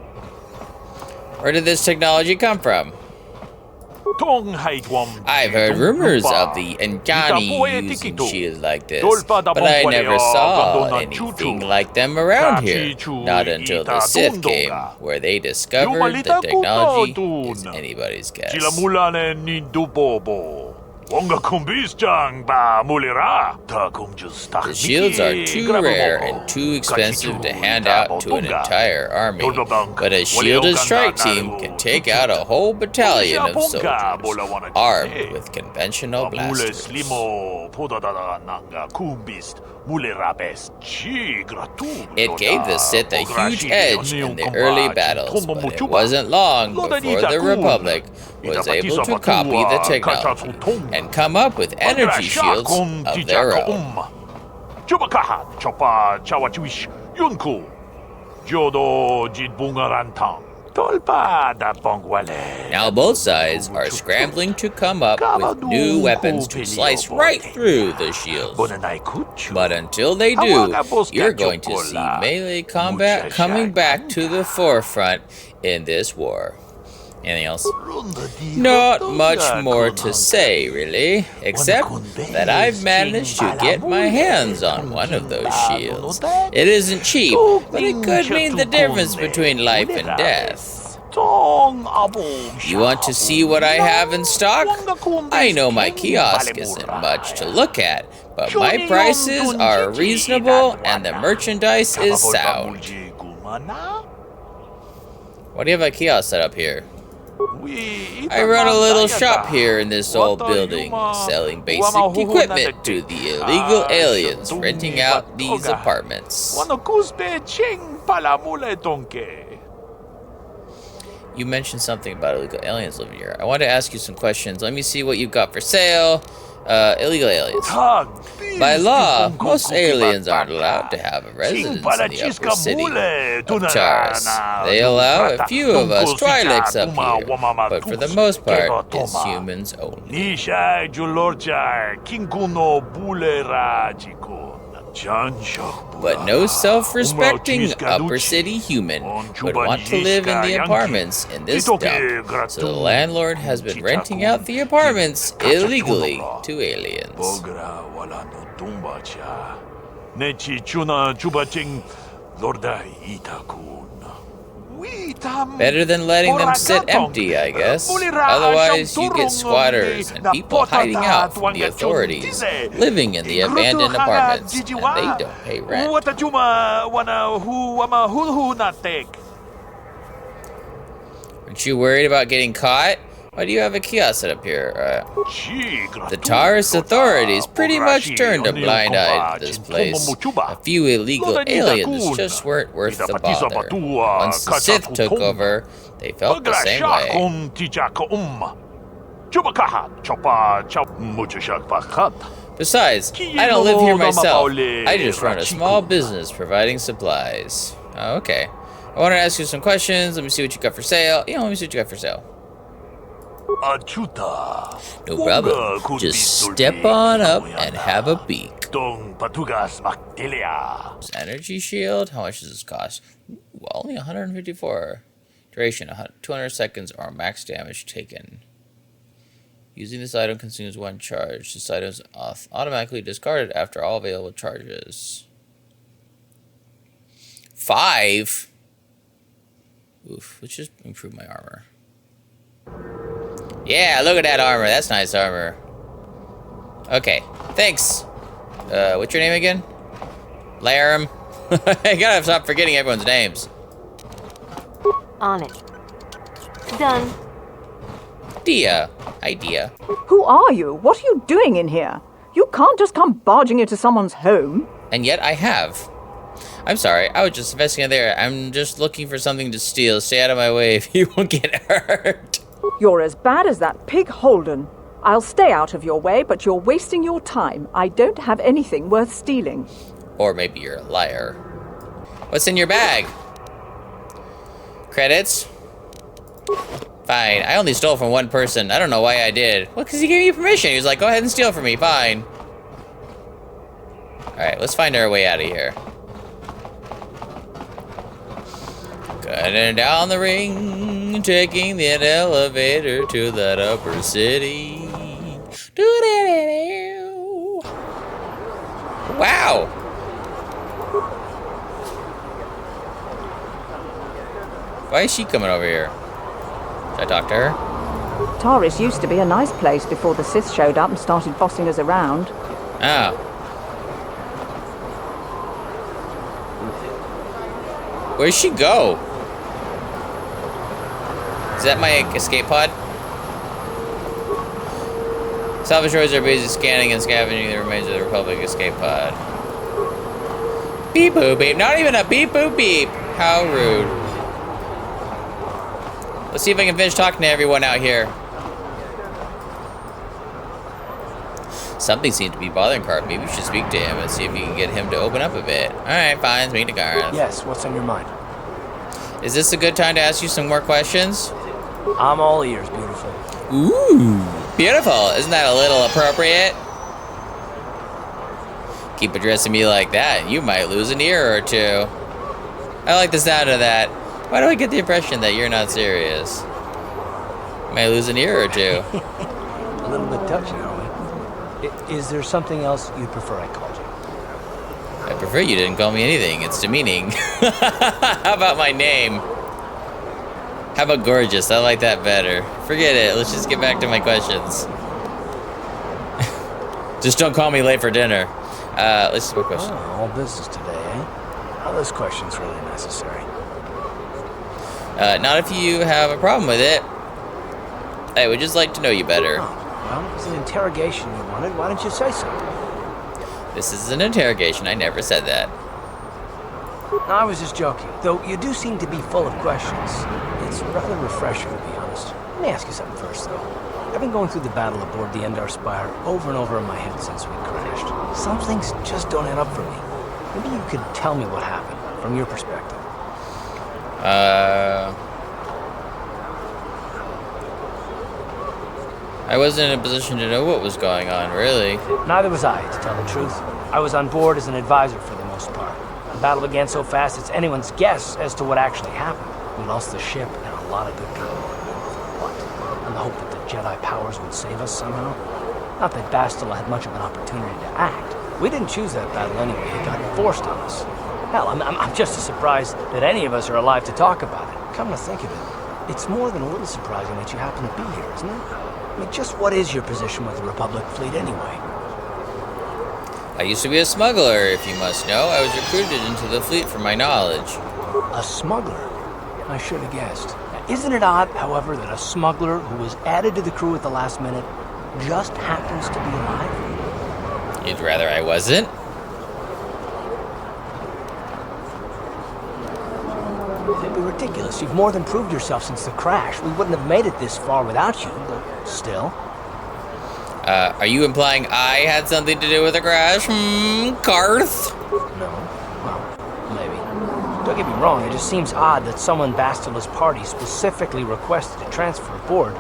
Where did this technology come from? I've heard rumors of the Ngani using shields like this, but I never saw anything like them around here. Not until the Sith came, where they discovered the technology is anybody's guess. The shields are too rare and too expensive to hand out to an entire army, but a shielded strike team can take out a whole battalion of soldiers, armed with conventional blasters. It gave the Sith a huge edge in the early battles, but it wasn't long before the Republic was able to copy the technology and come up with energy shields of their own. Now both sides are scrambling to come up with new weapons to slice right through the shields. But until they do, you're going to see melee combat coming back to the forefront in this war. Anything else? Not much more to say, really, except that I've managed to get my hands on one of those shields. It isn't cheap, but it could mean the difference between life and death. You want to see what I have in stock? I know my kiosk isn't much to look at, but my prices are reasonable and the merchandise is sound. Why do you have a kiosk set up here? I run a little shop here in this old building, selling basic equipment to the illegal aliens renting out these apartments. You mentioned something about illegal aliens living here. I want to ask you some questions. Let me see what you've got for sale. Illegal aliens. By law, most aliens aren't allowed to have a residence in the upper city of Taris. They allow a few of us Twi'leks up here, but for the most part, it's humans only. But no self-respecting upper city human would want to live in the apartments in this dump, so the landlord has been renting out the apartments illegally to aliens. Better than letting them sit empty, I guess. Otherwise, you get squatters and people hiding out from the authorities, living in the abandoned apartments, and they don't pay rent. Aren't you worried about getting caught? Why do you have a kiosk set up here? The Taris authorities pretty much turned a blind eye to this place. A few illegal aliens just weren't worth the bother. Once the Sith took over, they felt the same way. Besides, I don't live here myself. I just run a small business providing supplies. Oh, okay. I want to ask you some questions. Let me see what you got for sale. Let me see what you got for sale. No problem. Just step on up and have a peek. Energy shield? How much does this cost? Ooh, only 154. Duration, 200 seconds or max damage taken. Using this item consumes 1 charge. This item is automatically discarded after all available charges. 5? Oof, let's just improve my armor. Yeah, look at that armor. That's nice armor. Okay, thanks. What's your name again? Laram. I gotta stop forgetting everyone's names. On it. Done. Dia. Hi, Dia. Who are you? What are you doing in here? You can't just come barging into someone's home. And yet I have. I'm sorry, I was just investigating there. I'm just looking for something to steal. Stay out of my way if you won't get hurt. You're as bad as that pig Holden. I'll stay out of your way, but you're wasting your time. I don't have anything worth stealing. Or maybe you're a liar. What's in your bag? Credits? Fine. I only stole from one person. I don't know why I did. Well, because he gave me permission. He was like, go ahead and steal from me. Fine. Alright, let's find our way out of here. Cutting down the ring, taking the elevator to that upper city. Wow! Why is she coming over here? Should I talk to her? Taris used to be a nice place before the Sith showed up and started bossing us around. Oh. Where'd she go? Is that my escape pod? Salvage droids are busy scanning and scavenging the remains of the Republic escape pod. Beep boop beep. Not even a beep boop beep. How rude. Let's see if I can finish talking to everyone out here. Something seems to be bothering Carth. Maybe we should speak to him and see if we can get him to open up a bit. Alright, fine. Speak to Carth. Yes, what's on your mind? Is this a good time to ask you some more questions? I'm all ears, beautiful. Ooh, beautiful. Isn't that a little appropriate? Keep addressing me like that, you might lose an ear or two. I like the sound of that. Why do I get the impression that you're not serious? Might lose an ear or two. A little bit touchy, are we? Is there something else you'd prefer I called you? I prefer you didn't call me anything. It's demeaning. How about my name? How about gorgeous? I like that better. Forget it. Let's just get back to my questions. Just don't call me late for dinner. Let's see what question. Oh, all business today, eh? Are those questions really necessary? Not if you have a problem with it. I would just like to know you better. Oh, well, it was an interrogation you wanted. Why didn't you say so? This is an interrogation. I never said that. No, I was just joking. Though you do seem to be full of questions. It's rather refreshing, to be honest. Let me ask you something first, though. I've been going through the battle aboard the Endar Spire over and over in my head since we crashed. Some things just don't add up for me. Maybe you could tell me what happened, from your perspective. I wasn't in a position to know what was going on, really. Neither was I, to tell the truth. I was on board as an advisor for the most part. The battle began so fast it's anyone's guess as to what actually happened. We lost the ship and a lot of good people. What? In the hope that the Jedi powers would save us somehow? Not that Bastila had much of an opportunity to act. We didn't choose that battle anyway. It got forced on us. Hell, I'm just as surprised that any of us are alive to talk about it. Come to think of it, it's more than a little surprising that you happen to be here, isn't it? I mean, just what is your position with the Republic fleet anyway? I used to be a smuggler, if you must know. I was recruited into the fleet for my knowledge. A smuggler? I should have guessed. Now, isn't it odd, however, that a smuggler who was added to the crew at the last minute just happens to be alive? You'd rather I wasn't? It'd be ridiculous. You've more than proved yourself since the crash. We wouldn't have made it this far without you, but still. Are you implying I had something to do with the crash? Carth? No. Well, maybe. Don't get me wrong, it just seems odd that someone Bastila's party specifically requested to transfer aboard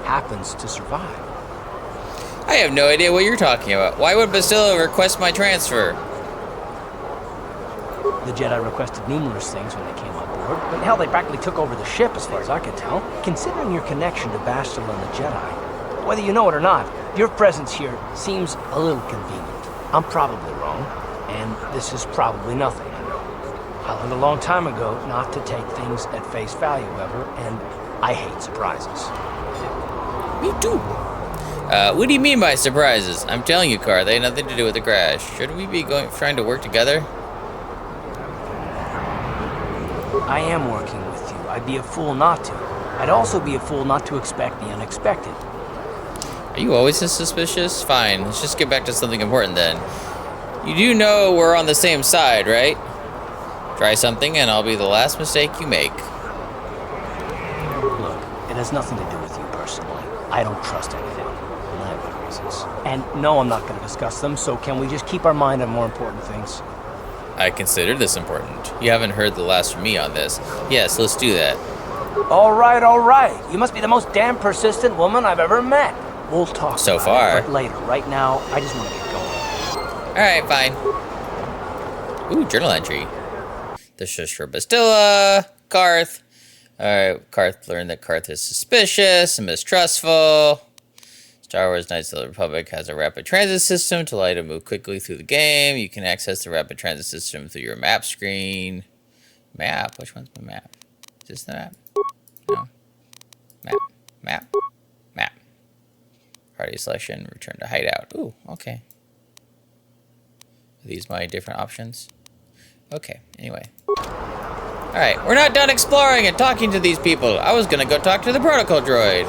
happens to survive. I have no idea what you're talking about. Why would Bastila request my transfer? The Jedi requested numerous things when they came on board, but hell, they practically took over the ship as far as I could tell. Considering your connection to Bastila and the Jedi, whether you know it or not, your presence here seems a little convenient. I'm probably wrong, and this is probably nothing. I learned a long time ago not to take things at face value ever, and I hate surprises. Me too. What do you mean by surprises? I'm telling you, Carth, they had nothing to do with the crash. Shouldn't we be trying to work together? I am working with you. I'd be a fool not to. I'd also be a fool not to expect the unexpected. Are you always this suspicious? Fine, let's just get back to something important then. You do know we're on the same side, right? Try something and I'll be the last mistake you make. Look, It has nothing to do with you personally. I don't trust anything. And I have good reasons. And no, I'm not going to discuss them, so can we just keep our mind on more important things? I consider this important. You haven't heard the last from me on this. Yes, let's do that. All right, all right. You must be the most damn persistent woman I've ever met. We'll talk So about far. it, but later. Right now, I just want to get going. Alright, fine. Ooh, journal entry. This is for Bastila, Carth. Alright, Carth learned that Carth is suspicious and mistrustful. Star Wars Knights of the Republic has a rapid transit system to allow you to move quickly through the game. You can access the rapid transit system through your map screen. Map? Which one's my map? Is this the map? No. Map. Party selection, return to hideout. Ooh, okay. Are these my different options? Okay, anyway. Alright, we're not done exploring and talking to these people. I was gonna go talk to the protocol droid.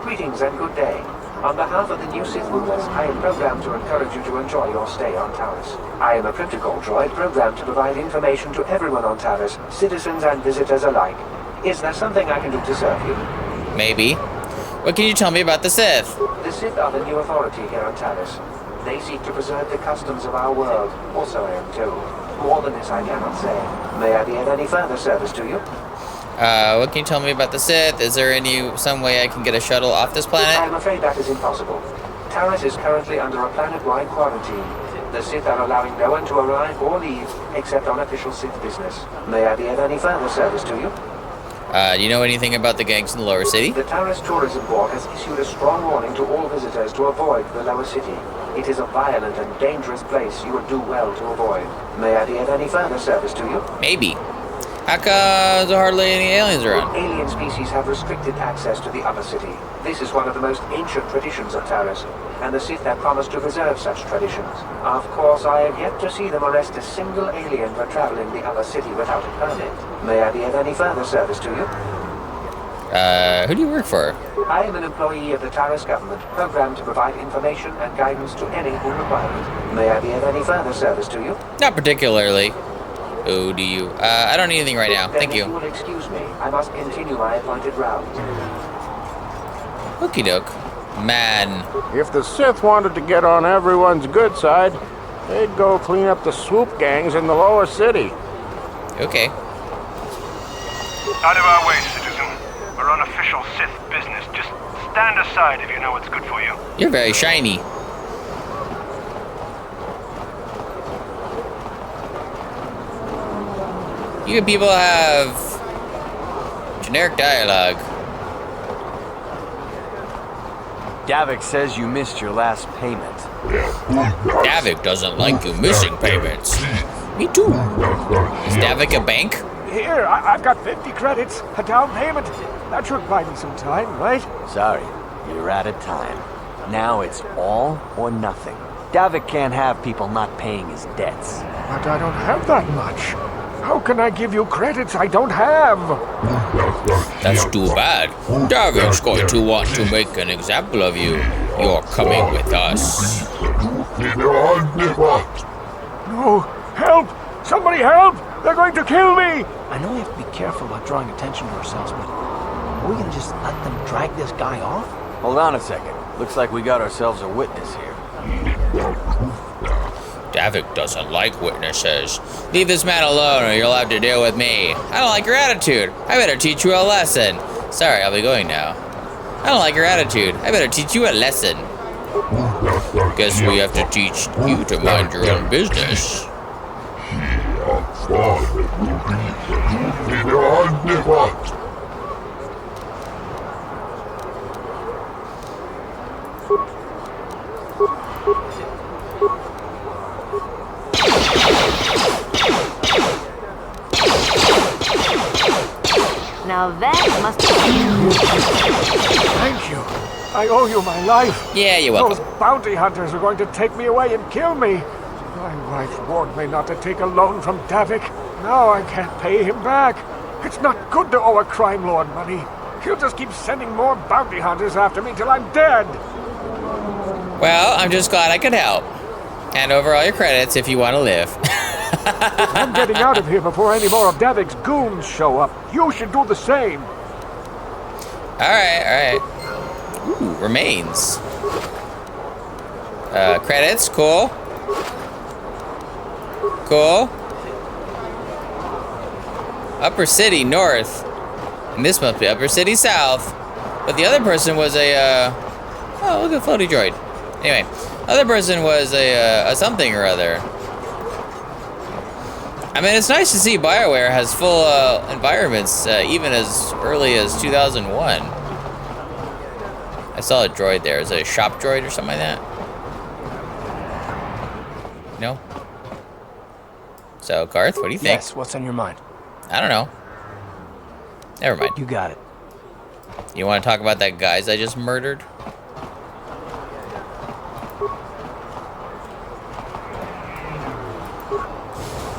Greetings and good day. On behalf of the new Sith rulers, I am programmed to encourage you to enjoy your stay on Taris. I am a protocol droid programmed to provide information to everyone on Taris, citizens and visitors alike. Is there something I can do to serve you? Maybe. What can you tell me about the Sith? The Sith are the new authority here on Taris. They seek to preserve the customs of our world, also I am told. More than this I cannot say. May I be of any further service to you? What can you tell me about the Sith? Is there some way I can get a shuttle off this planet? I'm afraid that is impossible. Taris is currently under a planet-wide quarantine. The Sith are allowing no one to arrive or leave, except on official Sith business. May I be of any further service to you? Do you know anything about the gangs in the lower city? The Taris Tourism Board has issued a strong warning to all visitors to avoid the lower city. It is a violent and dangerous place you would do well to avoid. May I be of any further service to you? Maybe. How come there are hardly any aliens around? Alien species have restricted access to the upper city. This is one of the most ancient traditions of Taris, and the Sith have promised to preserve such traditions. Of course, I have yet to see them arrest a single alien for traveling the upper city without a permit. May I be of any further service to you? Who do you work for? I am an employee of the Taris government, programmed to provide information and guidance to any who require it. May I be of any further service to you? Not particularly. Who do you? I don't need anything right now. Then Thank if you you. will excuse me, I must continue my appointed route. Okie doke. Man. If the Sith wanted to get on everyone's good side, they'd go clean up the swoop gangs in the lower city. Okay. Out of our way, citizen. We're on official Sith business. Just stand aside if you know what's good for you. You're very shiny. You people have generic dialogue. Davik says you missed your last payment. Davik doesn't like you missing payments. Me too. Is Davik a bank? Here, I've got 50 credits, a down payment. That should buy me some time, right? Sorry, you're out of time. Now it's all or nothing. Davik can't have people not paying his debts. But I don't have that much. How can I give you credits I don't have? That's too bad. Davik's going to want to make an example of you. You're coming with us. No, help! Somebody help! They're going to kill me! I know we have to be careful about drawing attention to ourselves, but are we gonna just let them drag this guy off? Hold on a second. Looks like we got ourselves a witness here. Davik doesn't like witnesses. Leave this man alone or you'll have to deal with me. I don't like your attitude. I better teach you a lesson. Sorry, I'll be going now. I don't like your attitude. I better teach you a lesson. Guess we have to teach you to mind your own business. Now that must be... Thank you. I owe you my life. Yeah, you're welcome. Those bounty hunters are going to take me away and kill me. My wife warned me not to take a loan from Davik. Now I can't pay him back. It's not good to owe a crime lord money. He'll just keep sending more bounty hunters after me till I'm dead. Well, I'm just glad I could help. Hand over all your credits if you want to live. I'm getting out of here before any more of Davik's goons show up. You should do the same. Alright. Ooh, remains. Credits, cool. Cool. Upper City North. And this must be Upper City South. But the other person was a, oh, look at floaty droid. Anyway, other person was a something or other. I mean, it's nice to see BioWare has full environments, even as early as 2001. I saw a droid there. Is it a shop droid or something like that? No? So, Carth, what do you think? Yes, what's on your mind? I don't know. Never mind. You got it. You want to talk about that guys I just murdered?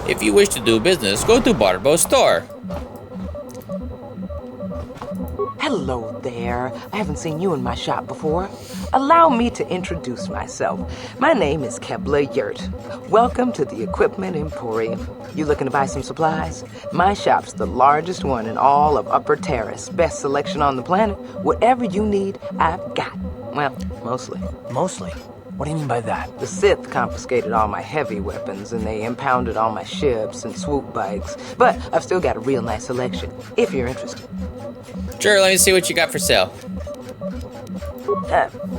If you wish to do business, go to Barbo's store. Hello there. I haven't seen you in my shop before. Allow me to introduce myself. My name is Kebla Yurt. Welcome to the Equipment Emporium. You looking to buy some supplies? My shop's the largest one in all of Upper Taris. Best selection on the planet. Whatever you need, I've got. Well, mostly. Mostly? What do you mean by that? The Sith confiscated all my heavy weapons, and they impounded all my ships and swoop bikes. But I've still got a real nice selection, if you're interested. Sure, let me see what you got for sale.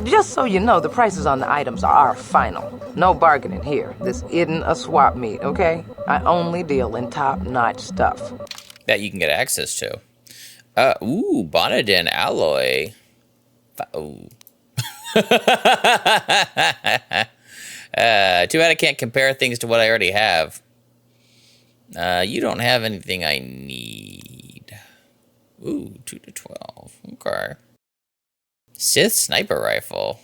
Just so you know, the prices on the items are final. No bargaining here. This isn't a swap meet, okay? I only deal in top-notch stuff. That you can get access to. Ooh, Bonadin alloy. Ooh. Too bad I can't compare things to what I already have. You don't have anything I need. Ooh, 2 to 12. Okay. Sith sniper rifle.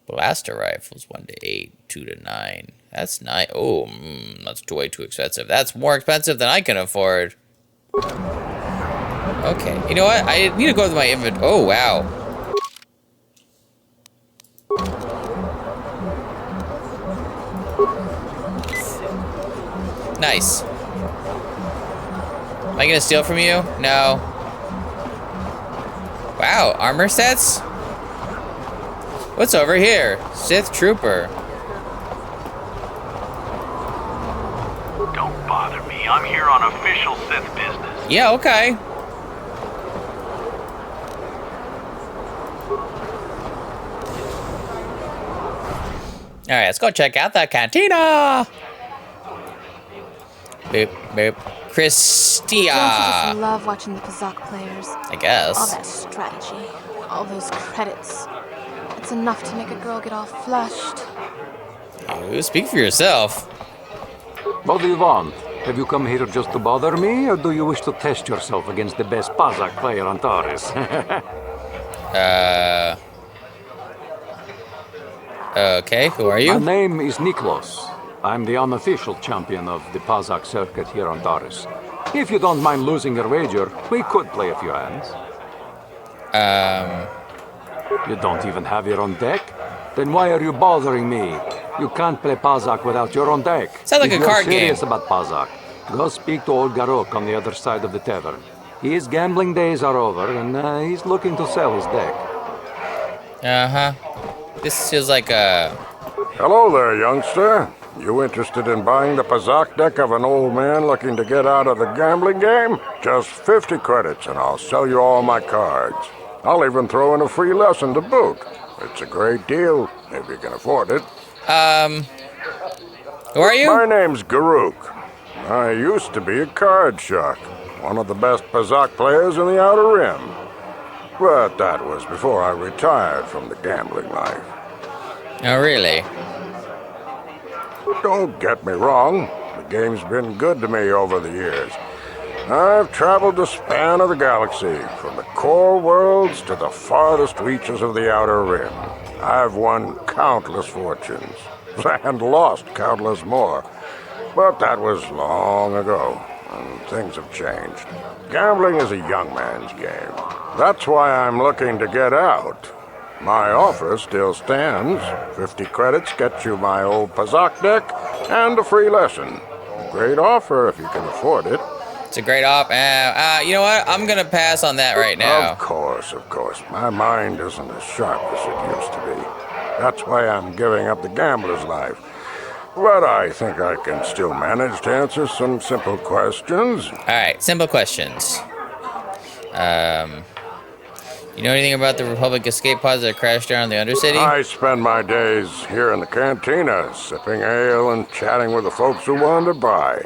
Blaster rifles 1 to 8, 2 to 9. That's nice. Oh, that's way too expensive. That's more expensive than I can afford. Okay, you know what? I need to go to my inventory. Oh, wow. Nice. Am I gonna steal from you? No. Wow, armor sets? What's over here? Sith Trooper. Don't bother me. I'm here on official Sith business. Yeah, okay. Alright, let's go check out the cantina. Boop, boop. Christia. Don't you just love watching the Pazak players? I guess. All that strategy, all those credits. It's enough to make a girl get all flushed. You speak for yourself. What do you want? Have you come here just to bother me, or do you wish to test yourself against the best Pazak player on Taris? Okay, who are you? My name is Niklos. I'm the unofficial champion of the Pazak circuit here on Taris. If you don't mind losing your wager, we could play a few hands. You don't even have your own deck? Then why are you bothering me? You can't play Pazak without your own deck. Sounds like if a card you're serious game. about Pazak, go speak to old Garok on the other side of the tavern. His gambling days are over, and he's looking to sell his deck. Uh-huh. This feels like a... Hello there, youngster. You interested in buying the Pazak deck of an old man looking to get out of the gambling game? Just 50 credits and I'll sell you all my cards. I'll even throw in a free lesson to boot. It's a great deal, if you can afford it. Who are you? My name's Garuk. I used to be a card shark, one of the best Pazak players in the Outer Rim. But that was before I retired from the gambling life. Oh, really? Don't get me wrong, the game's been good to me over the years. I've traveled the span of the galaxy, from the core worlds to the farthest reaches of the Outer Rim. I've won countless fortunes, and lost countless more. But that was long ago, and things have changed. Gambling is a young man's game. That's why I'm looking to get out. My offer still stands. 50 credits gets you my old Pazak deck and a free lesson. Great offer if you can afford it. It's a great op. You know what? I'm gonna pass on that right now. Of course. My mind isn't as sharp as it used to be. That's why I'm giving up the gambler's life. But I think I can still manage to answer some simple questions. Alright, simple questions. You know anything about the Republic escape pods that crashed down in the Undercity? I spend my days here in the cantina, sipping ale and chatting with the folks who wanted to buy.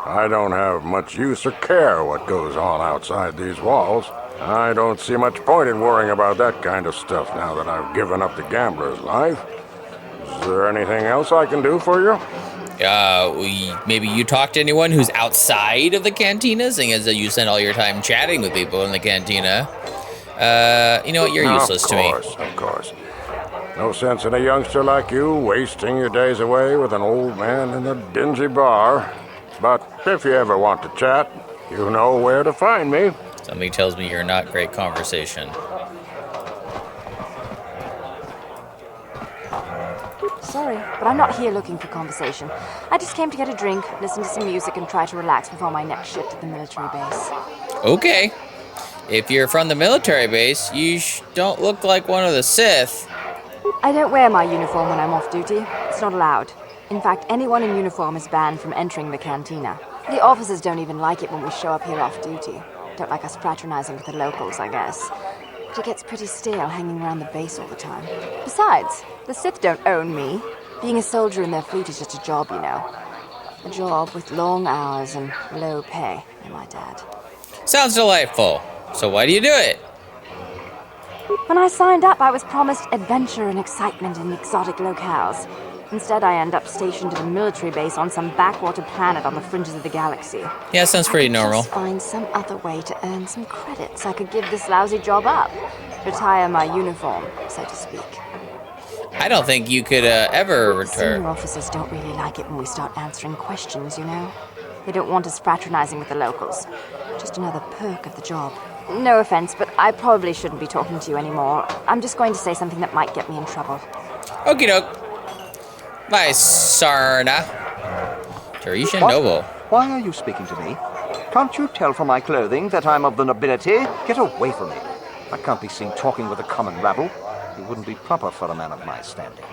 I don't have much use or care what goes on outside these walls. I don't see much point in worrying about that kind of stuff now that I've given up the gambler's life. Is there anything else I can do for you? Maybe you talk to anyone who's outside of the cantina, seeing as you spend all your time chatting with people in the cantina. You know what? You're useless to me. Of course. No sense in a youngster like you wasting your days away with an old man in a dingy bar. But if you ever want to chat, you know where to find me. Something tells me you're not great conversation. Sorry, but I'm not here looking for conversation. I just came to get a drink, listen to some music, and try to relax before my next shift at the military base. Okay. If you're from the military base, you don't look like one of the Sith. I don't wear my uniform when I'm off duty. It's not allowed. In fact, anyone in uniform is banned from entering the cantina. The officers don't even like it when we show up here off duty. Don't like us fraternizing with the locals, I guess. But it gets pretty stale hanging around the base all the time. Besides, the Sith don't own me. Being a soldier in their fleet is just a job, you know. A job with long hours and low pay, I might add. Sounds delightful. So why do you do it? When I signed up, I was promised adventure and excitement in exotic locales. Instead, I end up stationed at a military base on some backwater planet on the fringes of the galaxy. Yeah, sounds pretty normal. Just find some other way to earn some credits. I could give this lousy job up. Retire my uniform, so to speak. I don't think you could ever return. Senior officers don't really like it when we start answering questions, you know? They don't want us fraternizing with the locals. Just another perk of the job. No offense, but I probably shouldn't be talking to you anymore. I'm just going to say something that might get me in trouble. Okie doke. Bye, Sarna. Tarisha Noble. Why are you speaking to me? Can't you tell from my clothing that I'm of the nobility? Get away from me. I can't be seen talking with a common rabble. It wouldn't be proper for a man of my standing.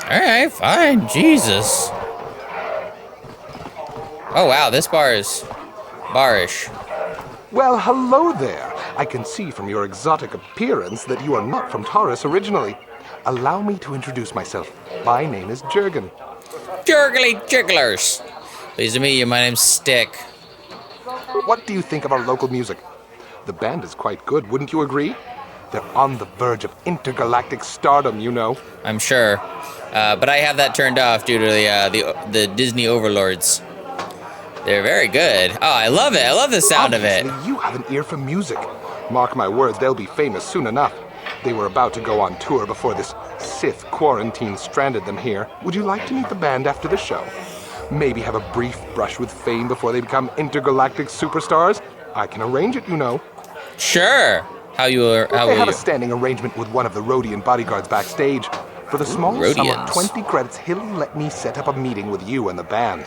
Alright, fine. Jesus. Oh, wow, this bar is barish. Well, hello there. I can see from your exotic appearance that you are not from Taris originally. Allow me to introduce myself. My name is Jurgen. Jurgly Jigglers. Pleased to meet you. My name's Stick. What do you think of our local music? The band is quite good, wouldn't you agree? They're on the verge of intergalactic stardom, you know. I'm sure. But I have that turned off due to the Disney overlords. They're very good. Oh, I love it. I love the sound Obviously, of it. You have an ear for music. Mark my words, they'll be famous soon enough. They were about to go on tour before this Sith quarantine stranded them here. Would you like to meet the band after the show? Maybe have a brief brush with fame before they become intergalactic superstars? I can arrange it, you know. Sure. How They have a standing arrangement with one of the Rhodian bodyguards backstage. For the small sum of 20 credits, he'll let me set up a meeting with you and the band.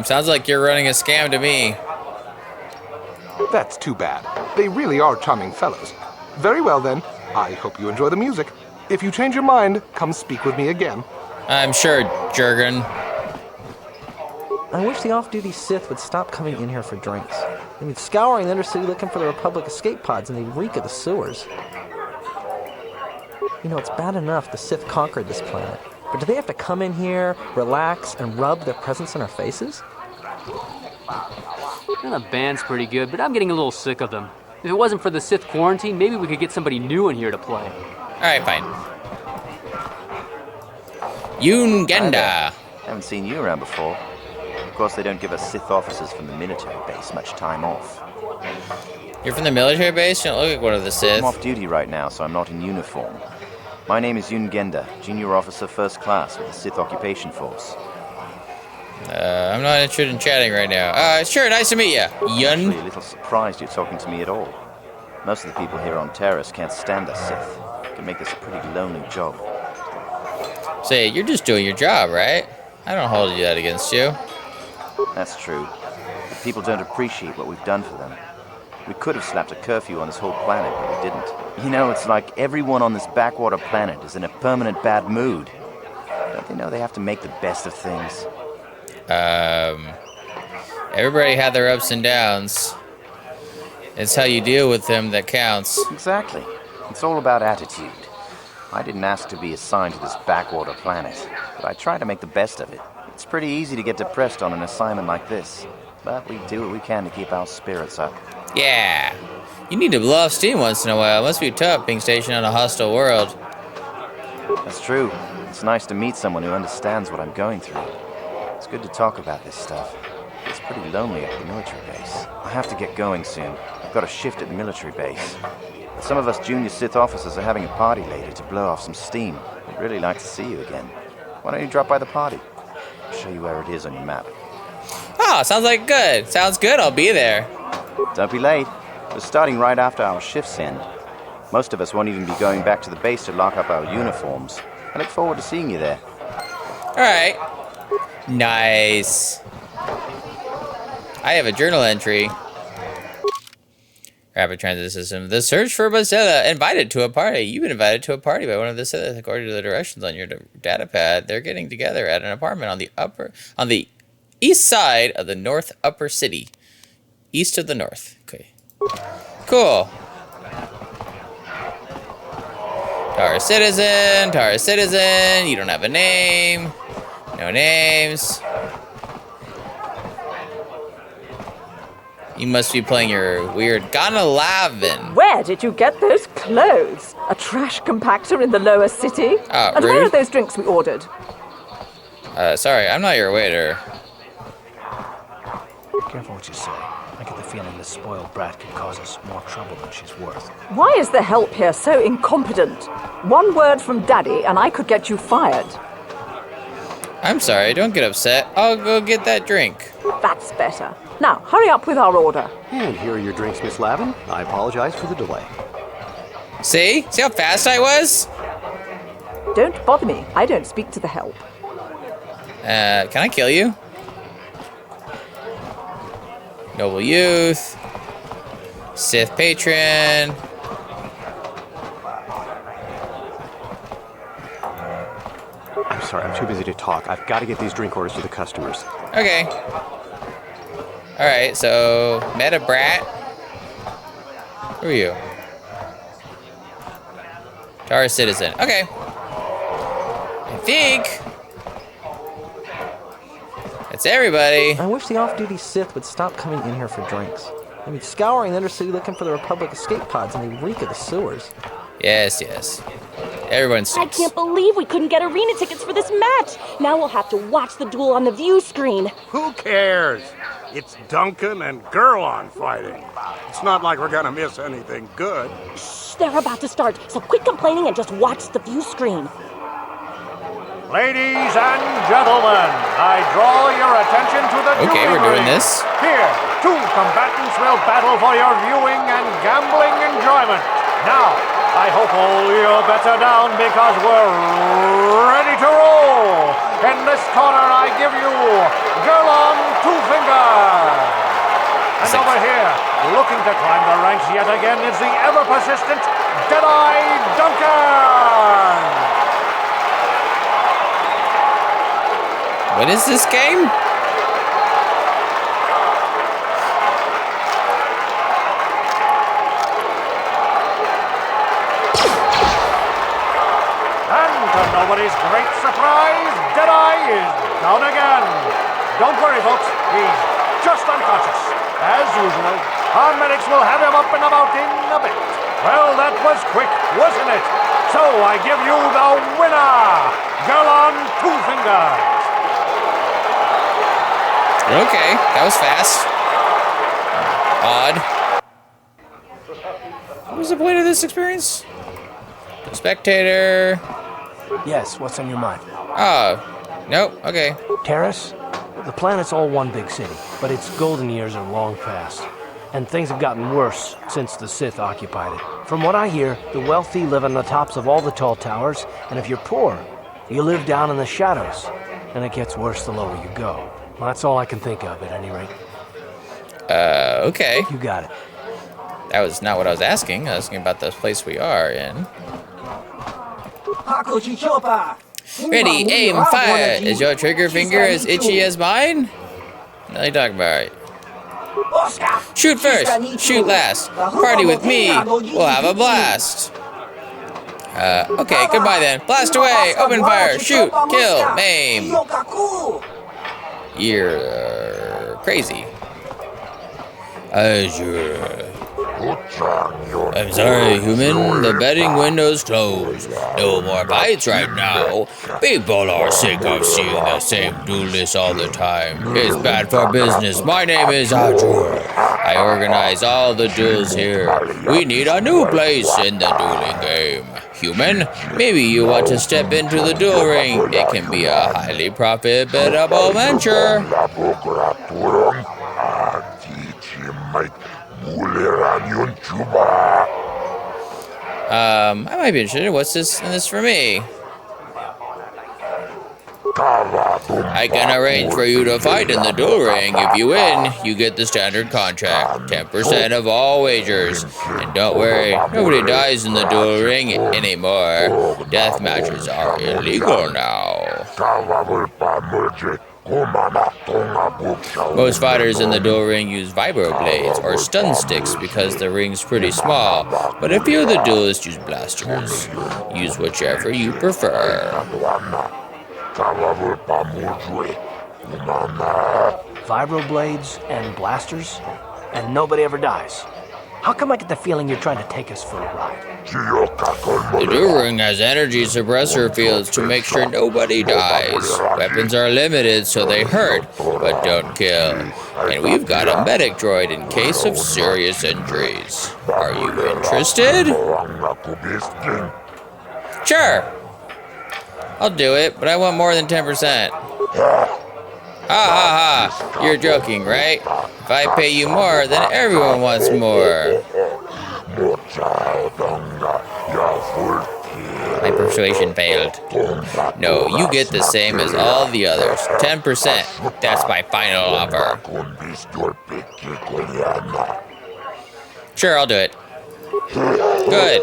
Sounds like you're running a scam to me. That's too bad. They really are charming fellows. Very well then, I hope you enjoy the music. If you change your mind, come speak with me again. I'm sure, Jurgen. I wish the off-duty Sith would stop coming in here for drinks. I mean, scouring the Undercity looking for the Republic escape pods and they reek of the sewers. You know, it's bad enough the Sith conquered this planet. But do they have to come in here, relax, and rub their presence in our faces? Well, the band's pretty good, but I'm getting a little sick of them. If it wasn't for the Sith quarantine, maybe we could get somebody new in here to play. Alright, fine. Yungenda. Haven't seen you around before. Of course, they don't give us Sith officers from the military base much time off. You're from the military base? You don't look like one of the Sith. I'm off duty right now, so I'm not in uniform. My name is Yungenda, Junior Officer First Class with the Sith Occupation Force. I'm not interested in chatting right now. Sure, nice to meet you, Yun. I'm actually a little surprised you're talking to me at all. Most of the people here on Taris can't stand us Sith. It can make this a pretty lonely job. Say, you're just doing your job, right? I don't hold that against you. That's true. But people don't appreciate what we've done for them. We could have slapped a curfew on this whole planet, but we didn't. You know, it's like everyone on this backwater planet is in a permanent bad mood. Don't they know they have to make the best of things? Everybody had their ups and downs. It's how you deal with them that counts. Exactly. It's all about attitude. I didn't ask to be assigned to this backwater planet, but I try to make the best of it. It's pretty easy to get depressed on an assignment like this, but we do what we can to keep our spirits up. Yeah. You need to blow off steam once in a while. It must be tough being stationed on a hostile world. That's true. It's nice to meet someone who understands what I'm going through. It's good to talk about this stuff. It's pretty lonely at the military base. I have to get going soon. I've got a shift at the military base. Some of us junior Sith officers are having a party later to blow off some steam. I'd really like to see you again. Why don't you drop by the party? I'll show you where it is on your map. Oh, sounds like good. Sounds good. I'll be there. Don't be late. We're starting right after our shifts end. Most of us won't even be going back to the base to lock up our uniforms. I look forward to seeing you there. All right. Nice. I have a journal entry. Rapid transit system. The search for Bastila. Invited to a party. You've been invited to a party by one of the Sith according to the directions on your data pad. They're getting together at an apartment on the east side of the North Upper City. East of the North. Okay. Cool. Taris citizen. Taris citizen. You don't have a name. No names. You must be playing your weird Ganalavin. Where did you get those clothes? A trash compactor in the lower city? And where are those drinks we ordered? Sorry, I'm not your waiter. Careful what you say. I get the feeling this spoiled brat could cause us more trouble than she's worth. Why is the help here so incompetent? One word from Daddy and I could get you fired. I'm sorry, don't get upset. I'll go get that drink. That's better. Now, hurry up with our order. And here are your drinks, Miss Lavin. I apologize for the delay. See? See how fast I was? Don't bother me. I don't speak to the help. Can I kill you? Noble Youth. Sith Patron. I'm sorry, I'm too busy to talk. I've got to get these drink orders to the customers. Okay. Alright, so Meta Brat. Who are you? Taris citizen. Okay. I think that's everybody. I wish the off-duty Sith would stop coming in here for drinks. I mean, scouring the Undercity looking for the Republic escape pods, and they reek of the sewers. Yes, yes. Everyone stinks. I can't believe we couldn't get arena tickets for this match. Now we'll have to watch the duel on the view screen. Who cares? It's Duncan and Gurlon fighting. It's not like we're gonna miss anything good. Shh, they're about to start, so quit complaining and just watch the view screen. Ladies and gentlemen, I draw your attention to the Okay, we're doing ring. this. Here, two combatants will battle for your viewing and gambling enjoyment. Now, I hope all your bets are down because we're ready to roll. In this corner, I give you Gurlon Two Fingers. And over here, looking to climb the ranks yet again, is the ever-persistent Deadeye Duncan. What is this game? Nobody's great surprise, Deadeye is down again. Don't worry, folks. He's just unconscious. As usual, our medics will have him up and about in a bit. Well, that was quick, wasn't it? So I give you the winner, Gurlon Two Fingers. Okay, that was fast. Odd. What was the point of this experience? Spectator. Yes, what's on your mind? Oh, nope, okay. Taris? The planet's all one big city, but its golden years are long past. And things have gotten worse since the Sith occupied it. From what I hear, the wealthy live on the tops of all the tall towers, and if you're poor, you live down in the shadows. And it gets worse the lower you go. Well, that's all I can think of, at any rate. Okay. You got it. That was not what I was asking. I was asking about the place we are in. Ready, aim, fire! Is your trigger finger as itchy as mine? What are you talking about? Shoot first, shoot last. Party with me, we'll have a blast. Okay, goodbye then. Blast away, open fire, shoot, kill, maim. You're crazy. Azure. I'm sorry, human. The betting window's closed. No more fights right now. People are sick of seeing the same duelists all the time. It's bad for business. My name is Azure. I organize all the duels here. We need a new place in the dueling game. Human, maybe you want to step into the duel ring. It can be a highly profitable venture. I might be interested. What's this in this for me? I can arrange for you to fight in the duel ring. If you win, you get the standard contract, 10% of all wagers. And don't worry, nobody dies in the duel ring anymore. Death matches are illegal now. Most fighters in the duel ring use vibro blades or stun sticks because the ring's pretty small, but a few of the duelists use blasters. Use whichever you prefer. Vibro blades and blasters, and nobody ever dies. How come I get the feeling you're trying to take us for a ride? The duel ring has energy suppressor fields to make sure nobody dies. Weapons are limited so they hurt, but don't kill. And we've got a medic droid in case of serious injuries. Are you interested? Sure. I'll do it, but I want more than 10%. Ha! You're joking, right? If I pay you more, then everyone wants more. My persuasion failed. No, you get the same as all the others. 10%. That's my final offer. Sure, I'll do it. Good.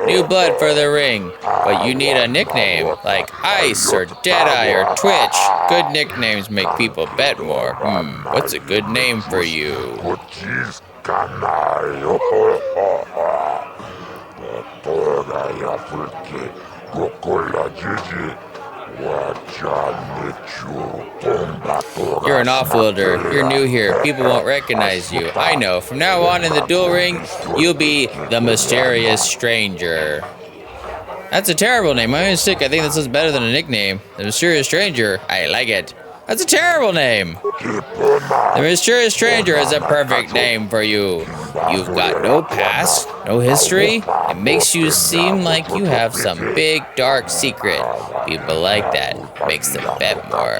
New blood for the ring. But you need a nickname, like Ice or Deadeye or Twitch. Good nicknames make people bet more. What's a good name for you? You're an off-worlder. You're new here. People won't recognize you. I know. From now on in the duel ring, you'll be the mysterious stranger. That's a terrible name. I'm even sick. I think this is better than a nickname. The mysterious stranger. I like it. That's a terrible name. The mysterious stranger is a perfect name for you. You've got no past, no history. It makes you seem like you have some big, dark secret. People like that. Makes them bet more.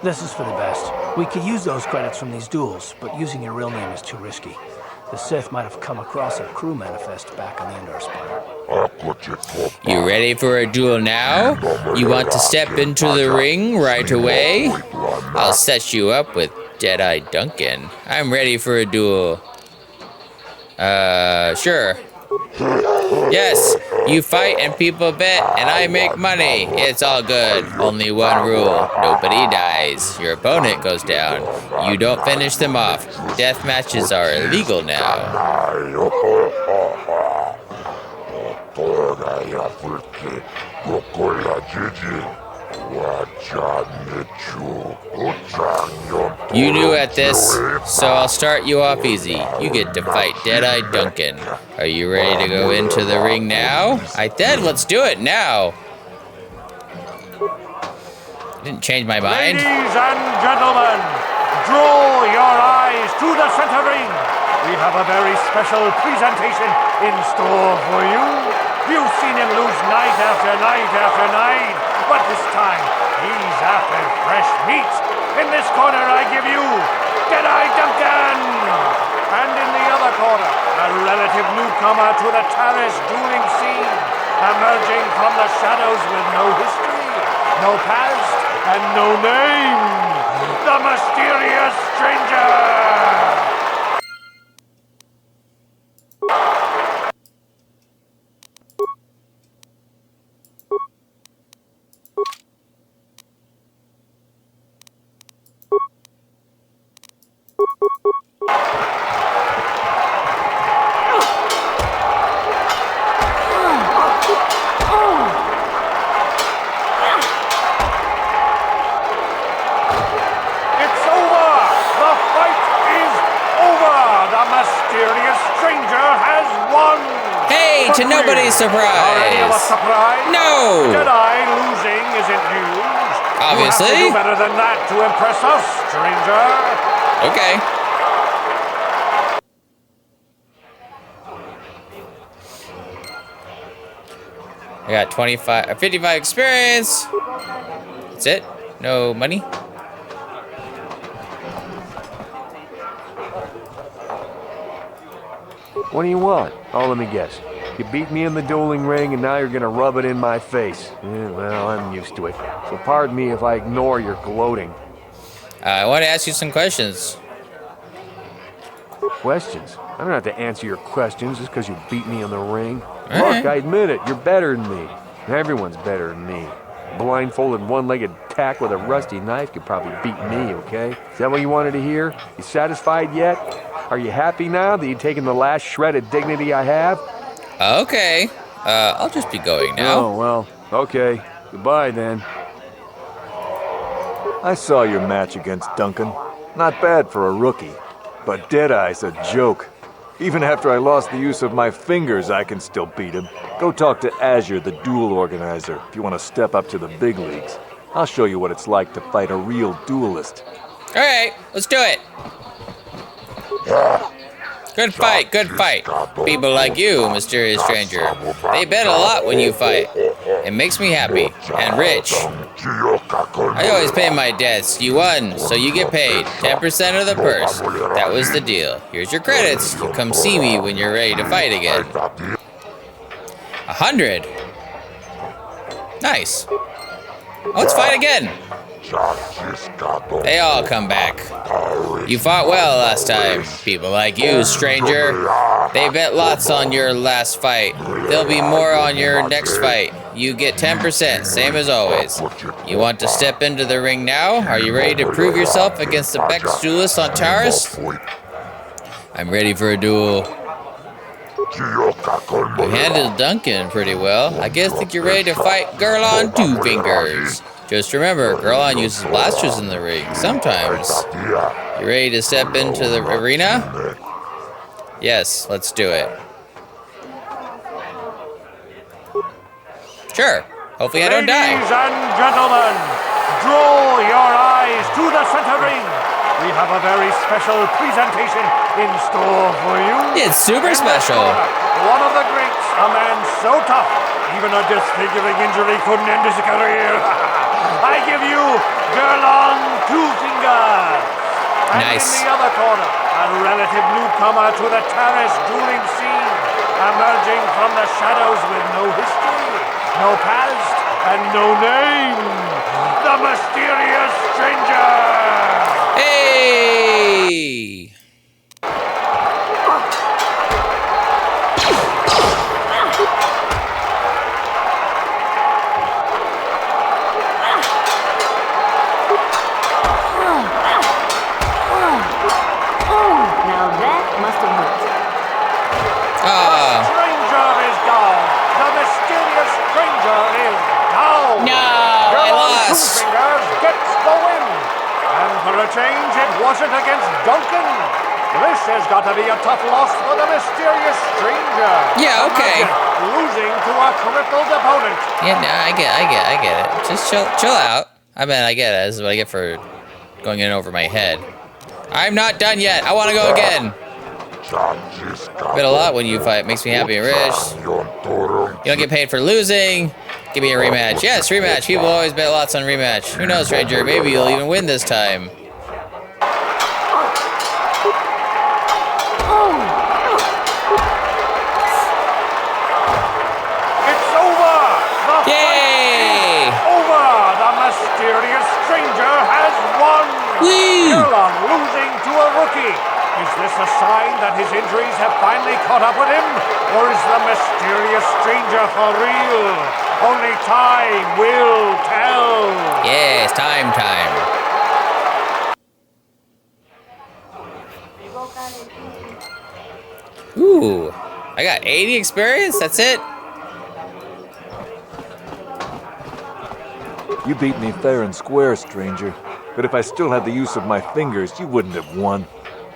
This is for the best. We could use those credits from these duels, but using your real name is too risky. The Sith might have come across a crew manifest back on the Endar Spire. You ready for a duel now? You want to step into the ring right away? I'll set you up with Deadeye Duncan. I'm ready for a duel. Sure. Yes, you fight and people bet, and I make money. It's all good. Only one rule. Nobody dies. Your opponent goes down. You don't finish them off. Death matches are illegal now. You knew at this, so I'll start you off easy. You get to fight Deadeye Duncan. Are you ready to go into the ring now? I said let's do it now. Didn't change my mind. Ladies and gentlemen, draw your eyes to the center ring. We have a very special presentation in store for you. You've seen him lose night after night after night, but this time he's after fresh meat. In this corner I give you Deadeye Duncan! And in the other corner, a relative newcomer to the Taris dueling scene, emerging from the shadows with no history, no past, and no name, the mysterious stranger! To nobody's surprise. No. Jedi losing isn't news. Obviously. You have to do better than that to impress us, stranger. Okay. I got 55 experience. That's it. No money. What do you want? Oh, let me guess. You beat me in the dueling ring, and now you're gonna rub it in my face. Yeah, well, I'm used to it. So pardon me if I ignore your gloating. I want to ask you some questions. Questions? I don't have to answer your questions just because you beat me in the ring. All Look, right. I admit it. You're better than me. Everyone's better than me. Blindfolded, one-legged tack with a rusty knife could probably beat me, okay? Is that what you wanted to hear? You satisfied yet? Are you happy now that you've taken the last shred of dignity I have? Okay. I'll just be going now. Oh, well, okay. Goodbye, then. I saw your match against Duncan. Not bad for a rookie. But Deadeye's a joke. Even after I lost the use of my fingers, I can still beat him. Go talk to Azure, the duel organizer, if you want to step up to the big leagues. I'll show you what it's like to fight a real duelist. All right, let's do it. Good fight, good fight. People like you, mysterious stranger. They bet a lot when you fight. It makes me happy and rich. I always pay my debts. You won, so you get paid. 10% of the purse. That was the deal. Here's your credits. You come see me when you're ready to fight again. 100. Nice. Let's fight again. They all come back. You fought well last time. People like you, stranger. They bet lots on your last fight. There'll be more on your next fight. You get 10%, same as always. You want to step into the ring now? Are you ready to prove yourself against the best duelist on Taris? I'm ready for a duel. You handled Duncan pretty well. I guess think you're ready to fight Girl on Two Fingers. Just remember, Girlon uses blasters in the ring, sometimes. You ready to step into the arena? Yes, let's do it. Sure. Hopefully I don't die. Ladies and gentlemen, draw your eyes to the center ring. We have a very special presentation in store for you. It's super special. One of the greats, a man so tough, even a disfiguring injury couldn't end his career. I give you Girlon Two Fingers. And nice. in the other corner, a relative newcomer to the Taris dueling scene, emerging from the shadows with no history, no past, and no name, the mysterious stranger. Hey! Now that must have hurt. The stranger is down. The mysterious stranger is down. No, I lost. Two Fingers gets the win. And for a change, it wasn't against Duncan. This has got to be a tough loss for the mysterious stranger. Yeah, okay. Imagine losing to a crippled opponent. Yeah, no, I get it. Just chill out. I mean, I get it. This is what I get for going in over my head. I'm not done yet. I want to go again. Bet a lot when you fight. Makes me happy and rich. You don't get paid for losing. Give me a rematch. Yes, rematch. People always bet lots on rematch. Who knows, stranger? Maybe you'll even win this time. this a sign that his injuries have finally caught up with him? Or is the mysterious stranger for real? Only time will tell. Yes, time. Ooh, I got 80 experience, that's it? You beat me fair and square, stranger. But if I still had the use of my fingers, you wouldn't have won.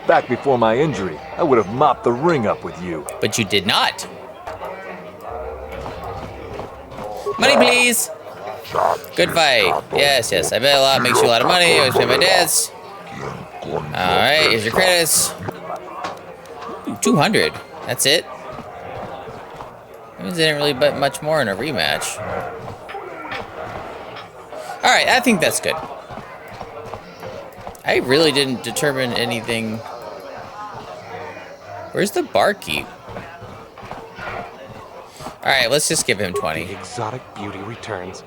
Back before my injury, I would have mopped the ring up with you. But you did not. Money, please. Good fight. Yes. I bet a lot makes you a lot of money. I always pay my debts. Alright, here's your credits. Ooh, 200. That's it. That means they didn't really bet much more in a rematch. Alright, I think that's good. I really didn't determine anything. Where's the barkeep? Alright, let's just give him 20. The exotic beauty returns.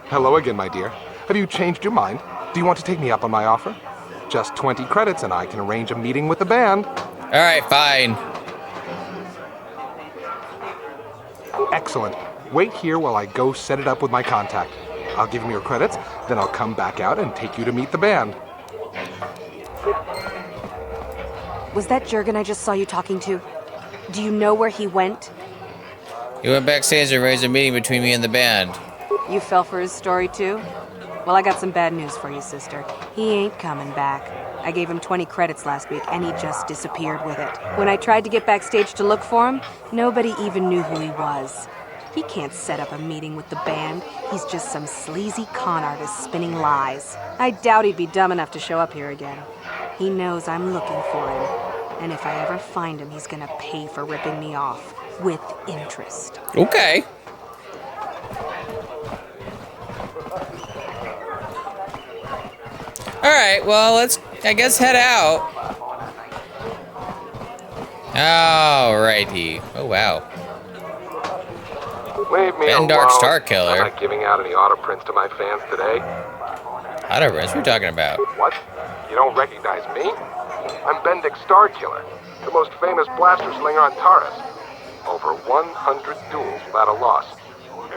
Hello again, my dear. Have you changed your mind? Do you want to take me up on my offer? Just 20 credits and I can arrange a meeting with the band. Alright, fine. Excellent. Wait here while I go set it up with my contact. I'll give him your credits, then I'll come back out and take you to meet the band. Was that Jurgen I just saw you talking to? Do you know where he went? He went backstage and arranged a meeting between me and the band. You fell for his story too? Well, I got some bad news for you, sister. He ain't coming back. I gave him 20 credits last week, and he just disappeared with it. When I tried to get backstage to look for him, nobody even knew who he was. He can't set up a meeting with the band. He's just some sleazy con artist spinning lies. I doubt he'd be dumb enough to show up here again. He knows I'm looking for him, and if I ever find him, he's gonna pay for ripping me off. With interest. Okay. Alright, well, let's, I guess, head out. Alrighty. Oh, wow. Leave me Ben alone. Dark Star Killer. I'm not giving out any auto prints to my fans today. Auto prints? What are you talking about? What? You don't recognize me? I'm Bendick Star Killer, the most famous blaster slinger on Taris. Over 100 duels without a loss.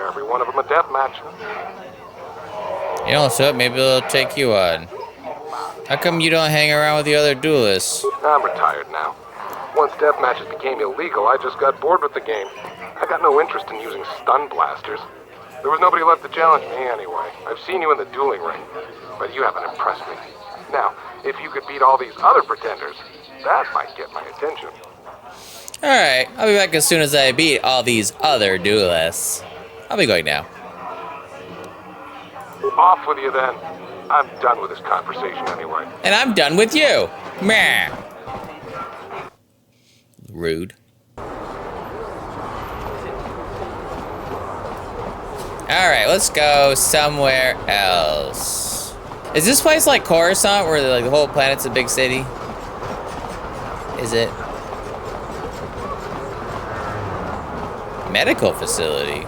Every one of them a death match. You know, so maybe they'll take you on. How come you don't hang around with the other duelists? I'm retired now. Once death matches became illegal, I just got bored with the game. I got no interest in using stun blasters. There was nobody left to challenge me anyway. I've seen you in the dueling ring, but you haven't impressed me. Now, if you could beat all these other pretenders, that might get my attention. Alright, I'll be back as soon as I beat all these other duelists. I'll be going now. Off with you then. I'm done with this conversation anyway. And I'm done with you. Meh. Rude. Alright, let's go somewhere else. Is this place like Coruscant, where like the whole planet's a big city? Is it? Medical facility.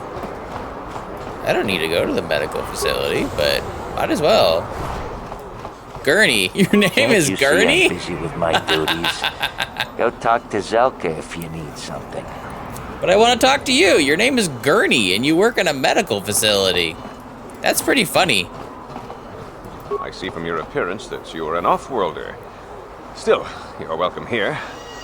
I don't need to go to the medical facility, but might as well. Gurney. Your name is Gurney? I'm busy with my duties. Go talk to Zelka if you need something. But I want to talk to you. Your name is Gurney, and you work in a medical facility. That's pretty funny. I see from your appearance that you are an off-worlder. Still, you're welcome here.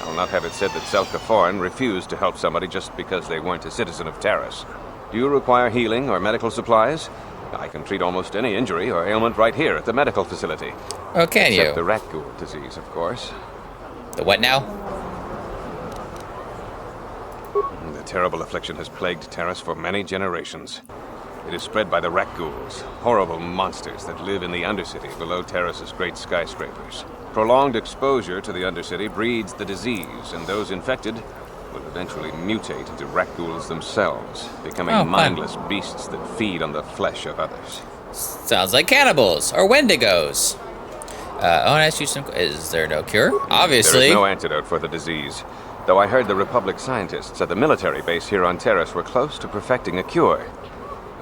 I'll not have it said that SWKOTOR refused to help somebody just because they weren't a citizen of Taris. Do you require healing or medical supplies? I can treat almost any injury or ailment right here at the medical facility. Oh, can Except you? the rat ghoul disease, of course. The what now? The terrible affliction has plagued Taris for many generations. It is spread by the rat ghouls, horrible monsters that live in the Undercity below Taris's great skyscrapers. Prolonged exposure to the Undercity breeds the disease, and those infected will eventually mutate into rat ghouls themselves, becoming mindless beasts that feed on the flesh of others. Sounds like cannibals or wendigos. I want to ask you some. Is there no cure? Obviously. There is no antidote for the disease, though I heard the Republic scientists at the military base here on Taris were close to perfecting a cure.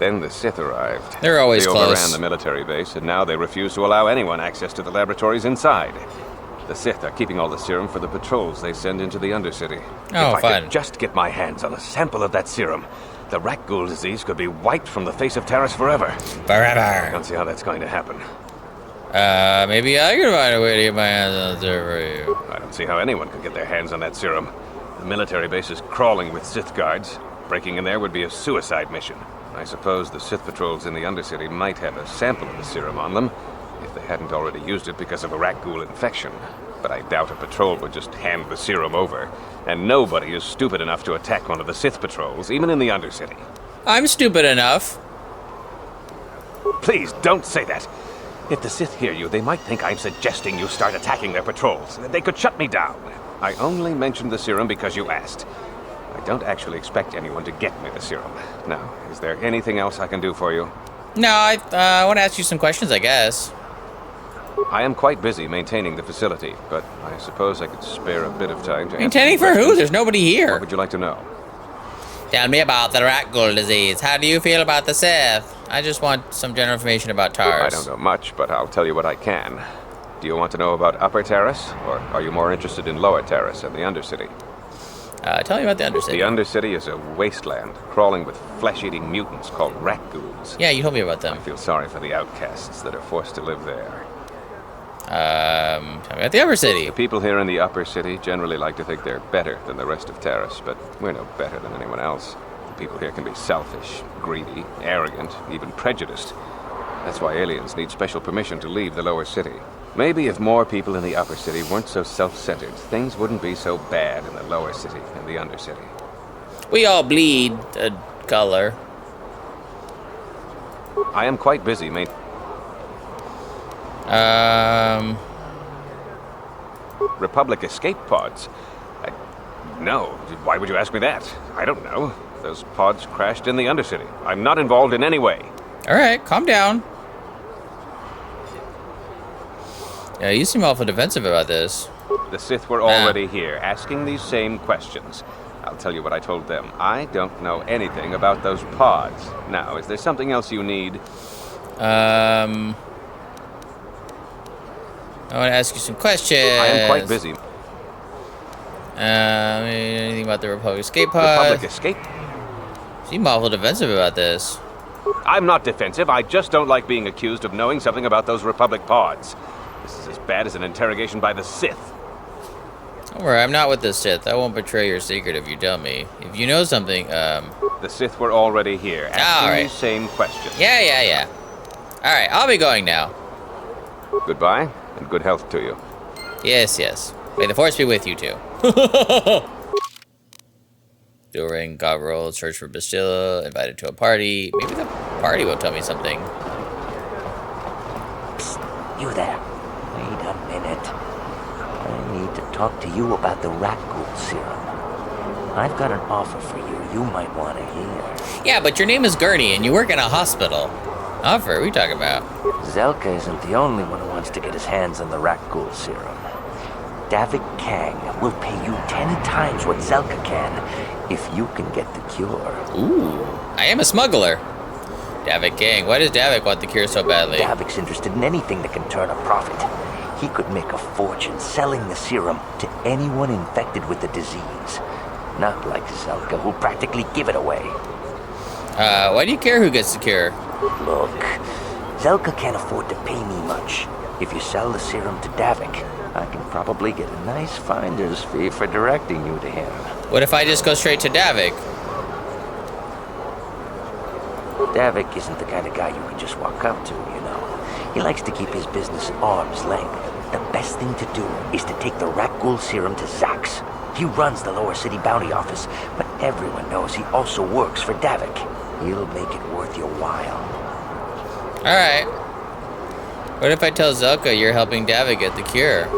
Then the Sith arrived. They're always They close. overran the military base, and now they refuse to allow anyone access to the laboratories inside. The Sith are keeping all the serum for the patrols they send into the Undercity. Oh, if I could just get my hands on a sample of that serum, the rat ghoul disease could be wiped from the face of Taris forever. Forever. I don't see how that's going to happen. Maybe I can find a way to get my hands on the serum for you. I don't see how anyone could get their hands on that serum. The military base is crawling with Sith guards. Breaking in there would be a suicide mission. I suppose the Sith patrols in the Undercity might have a sample of the serum on them, if they hadn't already used it because of a rat ghoul infection. But I doubt a patrol would just hand the serum over. And nobody is stupid enough to attack one of the Sith patrols, even in the Undercity. I'm stupid enough. Please, don't say that. If the Sith hear you, they might think I'm suggesting you start attacking their patrols. They could shut me down. I only mentioned the serum because you asked. I don't actually expect anyone to get me the serum. Now, is there anything else I can do for you? No, I want to ask you some questions, I guess. I am quite busy maintaining the facility, but I suppose I could spare a bit of time to Maintaining for who? There's nobody here. What would you like to know? Tell me about the rat ghoul disease. How do you feel about the Sith? I just want some general information about Taris. I don't know much, but I'll tell you what I can. Do you want to know about Upper Taris, or are you more interested in Lower Taris and the Undercity? Tell me about the Undercity. The Undercity is a wasteland, crawling with flesh-eating mutants called rat ghouls. Yeah, you told me about them. I feel sorry for the outcasts that are forced to live there. Tell me about the Upper City. The people here in the Upper City generally like to think they're better than the rest of Taris, but we're no better than anyone else. The people here can be selfish, greedy, arrogant, even prejudiced. That's why aliens need special permission to leave the Lower City. Maybe if more people in the Upper City weren't so self-centered, things wouldn't be so bad in the Lower City and the Undercity. We all bleed a color. I am quite busy, mate. Republic escape pods? No. Why would you ask me that? I don't know. Those pods crashed in the Undercity. I'm not involved in any way. All right, calm down. Yeah, you seem awful defensive about this. The Sith were already here, asking these same questions. I'll tell you what I told them. I don't know anything about those pods. Now, is there something else you need? I want to ask you some questions. I am quite busy. Anything about the Republic escape pod? Republic escape? Seem awful defensive about this. I'm not defensive. I just don't like being accused of knowing something about those Republic pods. This is as bad as an interrogation by the Sith. Don't worry, I'm not with the Sith. I won't betray your secret if you tell me. If you know something, The Sith were already here, asking these same questions. Yeah. Alright, I'll be going now. Goodbye, and good health to you. Yes. May the Force be with you, too. During Gobroll, search for Bastila, invited to a party. Maybe the party will tell me something. Psst, you there. Wait a minute. I need to talk to you about the rat ghoul serum. I've got an offer for you might want to hear. Yeah, but your name is Gurney and you work in a hospital. Offer? What are you talking about? Zelka isn't the only one who wants to get his hands on the rat ghoul serum. Davik Kang will pay you 10 times what Zelka can if you can get the cure. Ooh, I am a smuggler. Davik Kang, why does Davik want the cure so badly? Davik's interested in anything that can turn a profit. He could make a fortune selling the serum to anyone infected with the disease. Not like Zelka, who'll practically give it away. Why do you care who gets the cure? Look, Zelka can't afford to pay me much. If you sell the serum to Davik, I can probably get a nice finder's fee for directing you to him. What if I just go straight to Davik? Davik isn't the kind of guy you can just walk up to, you know. He likes to keep his business at arm's length. The best thing to do is to take the rat ghoul serum to Zax. He runs the Lower City Bounty Office, but everyone knows he also works for Davik. He'll make it worth your while. Alright. What if I tell Zelka you're helping Davik get the cure?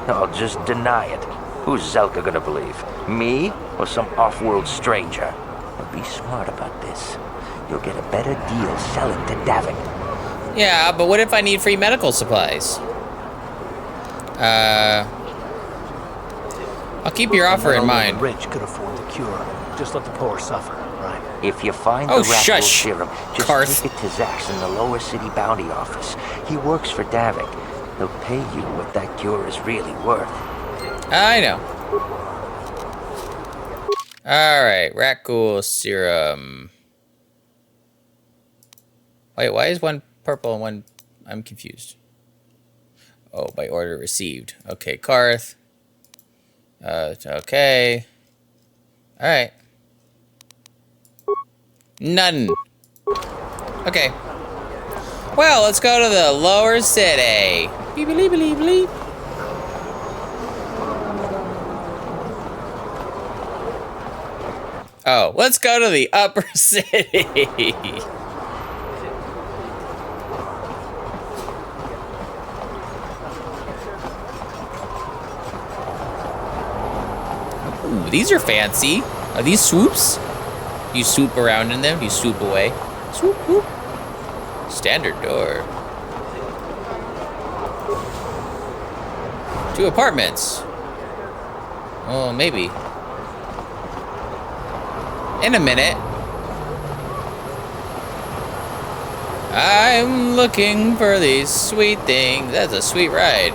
I'll just deny it. Who's Zelka gonna believe? Me or some off-world stranger? But be smart about this. You'll get a better deal selling to Davik. Yeah, but what if I need free medical supplies? I'll keep your offer in mind. The rich could afford the cure. Just let the poor suffer, right? If you find the rat ghoul serum, just take it to Zax in the Lower City Bounty Office. He works for Davik. They'll pay you what that cure is really worth. I know. Alright, rat ghoul serum. Wait, why is one purple and one... I'm confused. Oh, by order received. Okay, Carth. Okay. Alright. None. Okay. Well, let's go to the lower city. Beep-a-leep-a-leep-a-leep. Oh, let's go to the upper city. Ooh, these are fancy. Are these swoops? Do you swoop around in them? Do you swoop away? Swoop, whoop. Standard door. 2 apartments. Oh, maybe. In a minute. I'm looking for these sweet things. That's a sweet ride.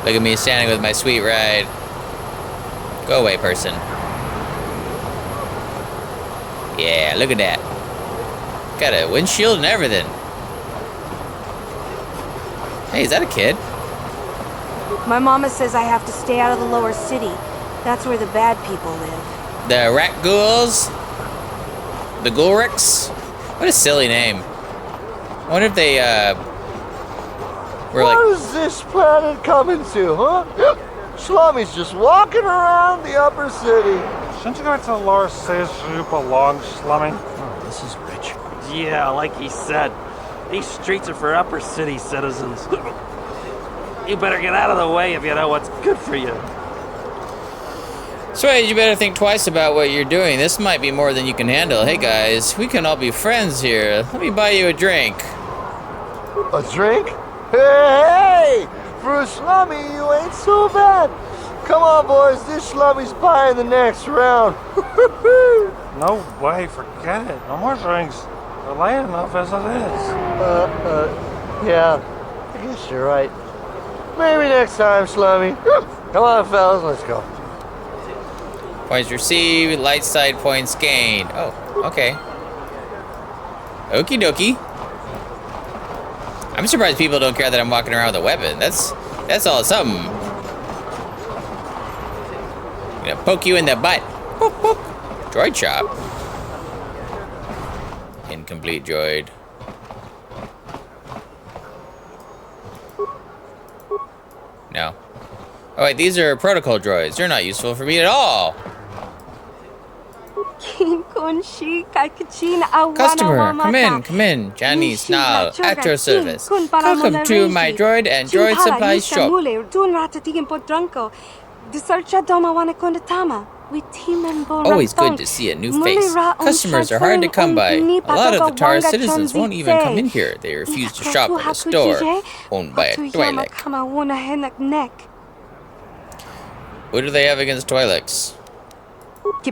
Look at me standing with my sweet ride. Go away, person. Yeah, look at that. Got a windshield and everything. Hey, is that a kid? My mama says I have to stay out of the lower city. That's where the bad people live. The rat ghouls? The Ghoulricks? What a silly name. I wonder if they, were like... What is this planet coming to, huh? Slummy's just walking around the upper city. Shouldn't you go to the lower city where you belong, Slummy? Oh, this is rich. Yeah, like he said. These streets are for upper city citizens. You better get out of the way if you know what's good for you. Swade, you better think twice about what you're doing. This might be more than you can handle. Hey guys, we can all be friends here. Let me buy you a drink. A drink? Hey! For a slummy, you ain't so bad. Come on, boys. This slummy's buying the next round. No way, forget it. No more drinks. They're late enough as it is. Yeah. I guess you're right. Maybe next time, slummy. Come on, fellas, let's go. Points received, light side points gained. Oh, okay. Okie dokie. I'm surprised people don't care that I'm walking around with a weapon. That's all something. I'm gonna poke you in the butt. Boop, boop. Droid chop. Incomplete droid. No. Oh wait, these are protocol droids. They're not useful for me at all. Customer, come in. Johnny Snarl, at your service. Welcome to my droid and droid supply shop. Always good to see a new face. Customers are hard to come by. A lot of the Taris citizens won't even come in here. They refuse to shop at a store owned by a Twi'lek. What do they have against Twi'leks? They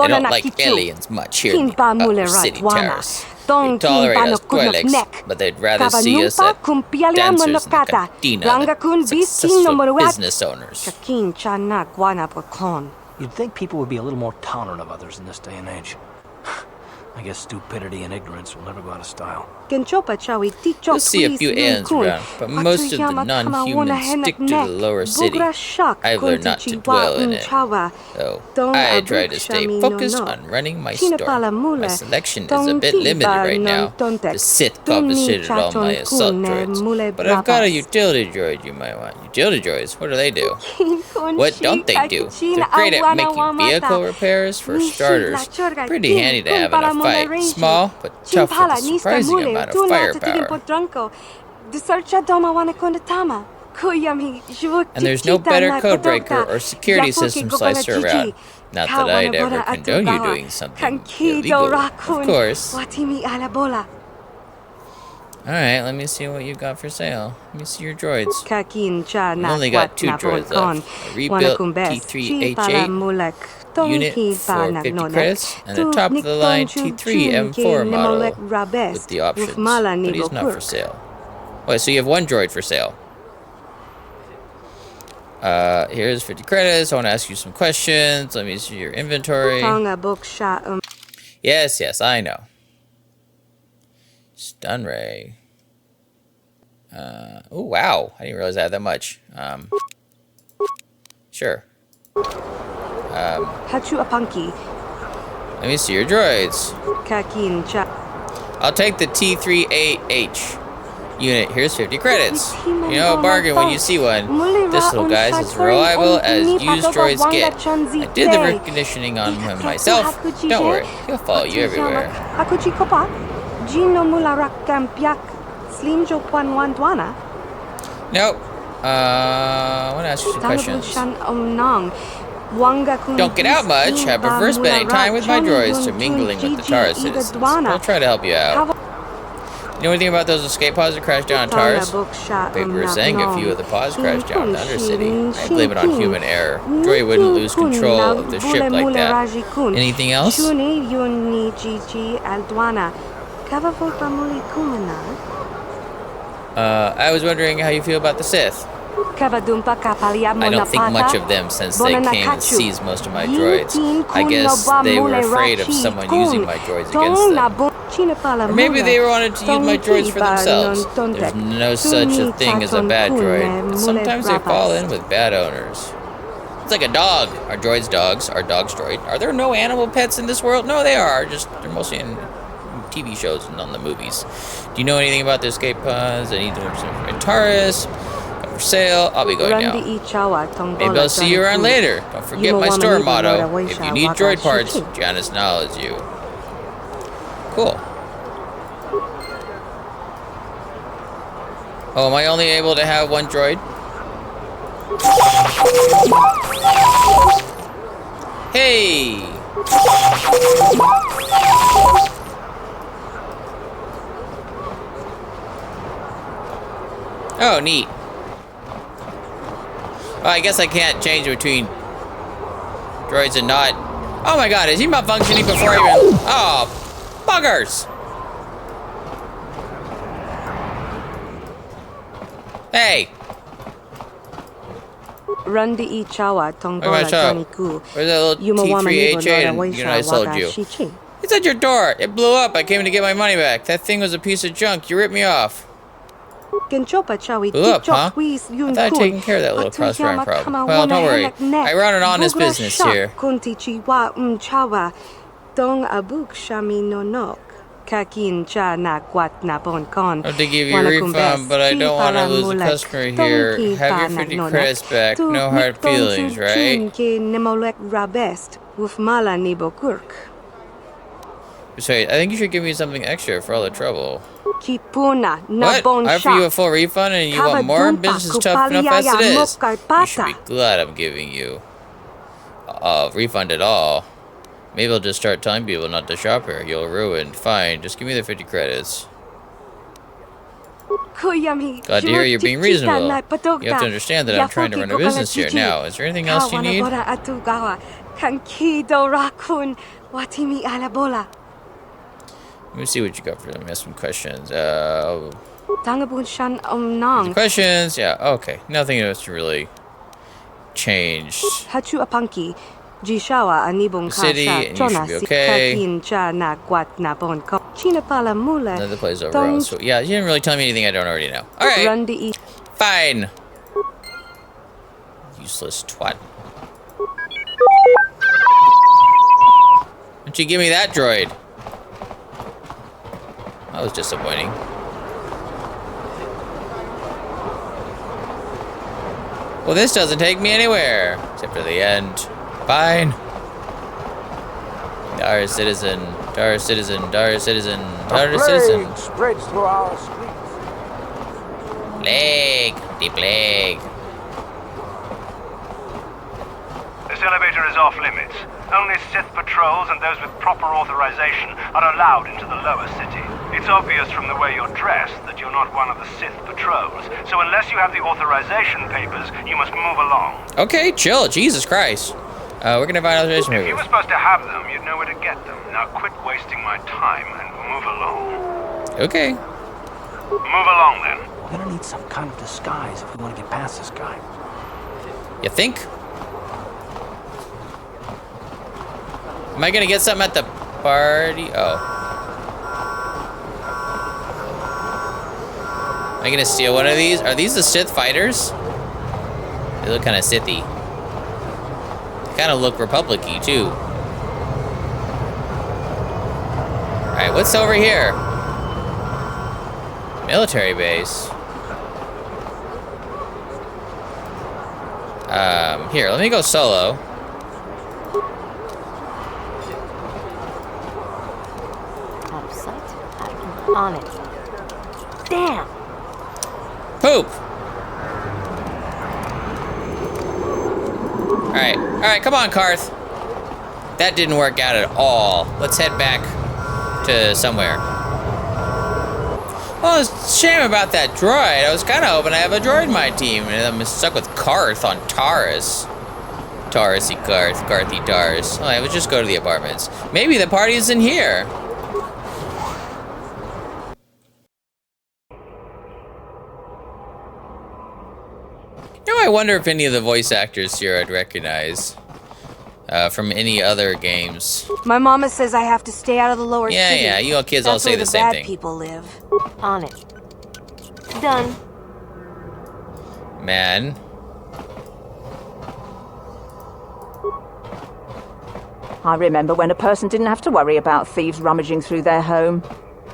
don't like aliens much here in the upper city Taris. They tolerate us Twi'leks, but they'd rather see us at dancers in the cantina than successful business owners. You'd think people would be a little more tolerant of others in this day and age. I guess stupidity and ignorance will never go out of style. You'll see a few aliens around, but most of the non-humans stick to the lower city. I've learned not to dwell in it, though I try to stay focused on running my store. My selection is a bit limited right now. The Sith confiscated all my assault droids, but I've got a utility droid you might want. Utility droids? What do they do? What don't they do? They're great at making vehicle repairs for starters. Pretty handy to have in a fight. Small, but tough with a surprising amount of firepower. And there's no better codebreaker or security system slicer around. Not that I'd ever condone you doing something illegal, of course. Alright, let me see what you got for sale. Let me see your droids. Kakincha I only got 2 droids left. A rebuilt T3H8 unit for 50 credits, and a top-of-the-line T3 M4 model with the options, but he's not for sale. Wait, so you have 1 droid for sale. Here's 50 credits. I want to ask you some questions. Let me see your inventory. Yes, I know. Stun ray. Oh, wow. I didn't realize I had that much. Sure. Let me see your droids. I'll take the T3AH unit. Here's 50 credits. You know a bargain when you see one. This little guy's as reliable as used droids get. I did the reconditioning on him myself. Don't worry, he'll follow you everywhere. Nope. I want to ask you some questions. Don't get out much. I prefer spending time with my droids to mingling with the Taris citizens. I'll try to help you out. You know anything about those escape pods that crashed down on Taris? They were saying a few of the pods crashed down in the Undercity. I blame it on human error. Droid wouldn't lose control of the ship like that. Anything else? I was wondering how you feel about the Sith. I don't think much of them since they came and seized most of my droids. I guess they were afraid of someone using my droids against them. Or maybe they wanted to use my droids for themselves. There's no such a thing as a bad droid, but sometimes they fall in with bad owners. It's like a dog. Our droid's dogs. Our dog's droid. Are there no animal pets in this world? No, they are. Just they're mostly in TV shows and on the movies. Do you know anything about the escape pods? I need to in Taris. For sale. I'll be going now. Maybe I'll see you around later. Don't forget my store motto. If you need droid parts, Janice acknowledges you. Cool. Oh, am I only able to have 1 droid? Hey! Oh, neat. Well, I guess I can't change between droids and not. Oh my god, is he malfunctioning before I even... Oh, buggers! Hey! Where's that little T3HA unit I sold you? It's at your door. It blew up. I came to get my money back. That thing was a piece of junk. You ripped me off. Blew up, huh? I thought I'd taken care of that little cross-run problem. Well, don't worry. I run an honest business here. I'll have to give you a refund, but I don't want to lose a customer here. Have your 50 credits back. No hard feelings, right? Sorry, I think you should give me something extra for all the trouble. What? I offer you a full refund and you want more? Business is tough enough as it is. You should be glad I'm giving you a refund at all. Maybe I'll just start telling people not to shop here. You'll ruin. Fine, just give me the 50 credits. Glad to hear you're being reasonable. You have to understand that I'm trying to run a business here. Now, is there anything else you need? Let me see what you got for them. Ask some questions. Questions? Yeah, okay. Nothing else really changed. The city, and you should be okay. Another place overall. So, yeah, you didn't really tell me anything I don't already know. Alright. Fine. Useless twat. Why don't you give me that droid? That was disappointing. Well, this doesn't take me anywhere. Except for the end. Fine. Taris citizen. Taris citizen. Taris citizen. Taris citizen. Spreads through our streets. Plague. The plague. This elevator is off limits. Only Sith patrols and those with proper authorization are allowed into the lower city. It's obvious from the way you're dressed that you're not one of the Sith patrols, so unless you have the authorization papers, you must move along. Okay, chill. Jesus Christ. We're gonna find authorization If papers. you were supposed to have them, you'd know where to get them. Now quit wasting my time and move along. Okay. Move along, then. We're gonna need some kind of disguise if we want to get past this guy. You think? Am I gonna get something at the party? Oh. Am I gonna steal one of these? Are these the Sith fighters? They look kind of Sithy. They kind of look Republic-y, too. Alright, what's over here? Military base. Here, let me go solo. Out of sight, on it. Damn! Poop! Alright, come on, Carth. That didn't work out at all. Let's head back to somewhere. Well, it's a shame about that droid. I was kind of hoping I have a droid in my team, and I'm stuck with Carth on Taris. Taris-y Carth, Carthy Taris. Oh, I would just go to the apartments. Maybe the party's in here. You know, I wonder if any of the voice actors here I'd recognize from any other games. My mama says I have to stay out of the lower city. Yeah, you all kids all say the same thing. That's where the bad people live. On it. Done. Man. I remember when a person didn't have to worry about thieves rummaging through their home.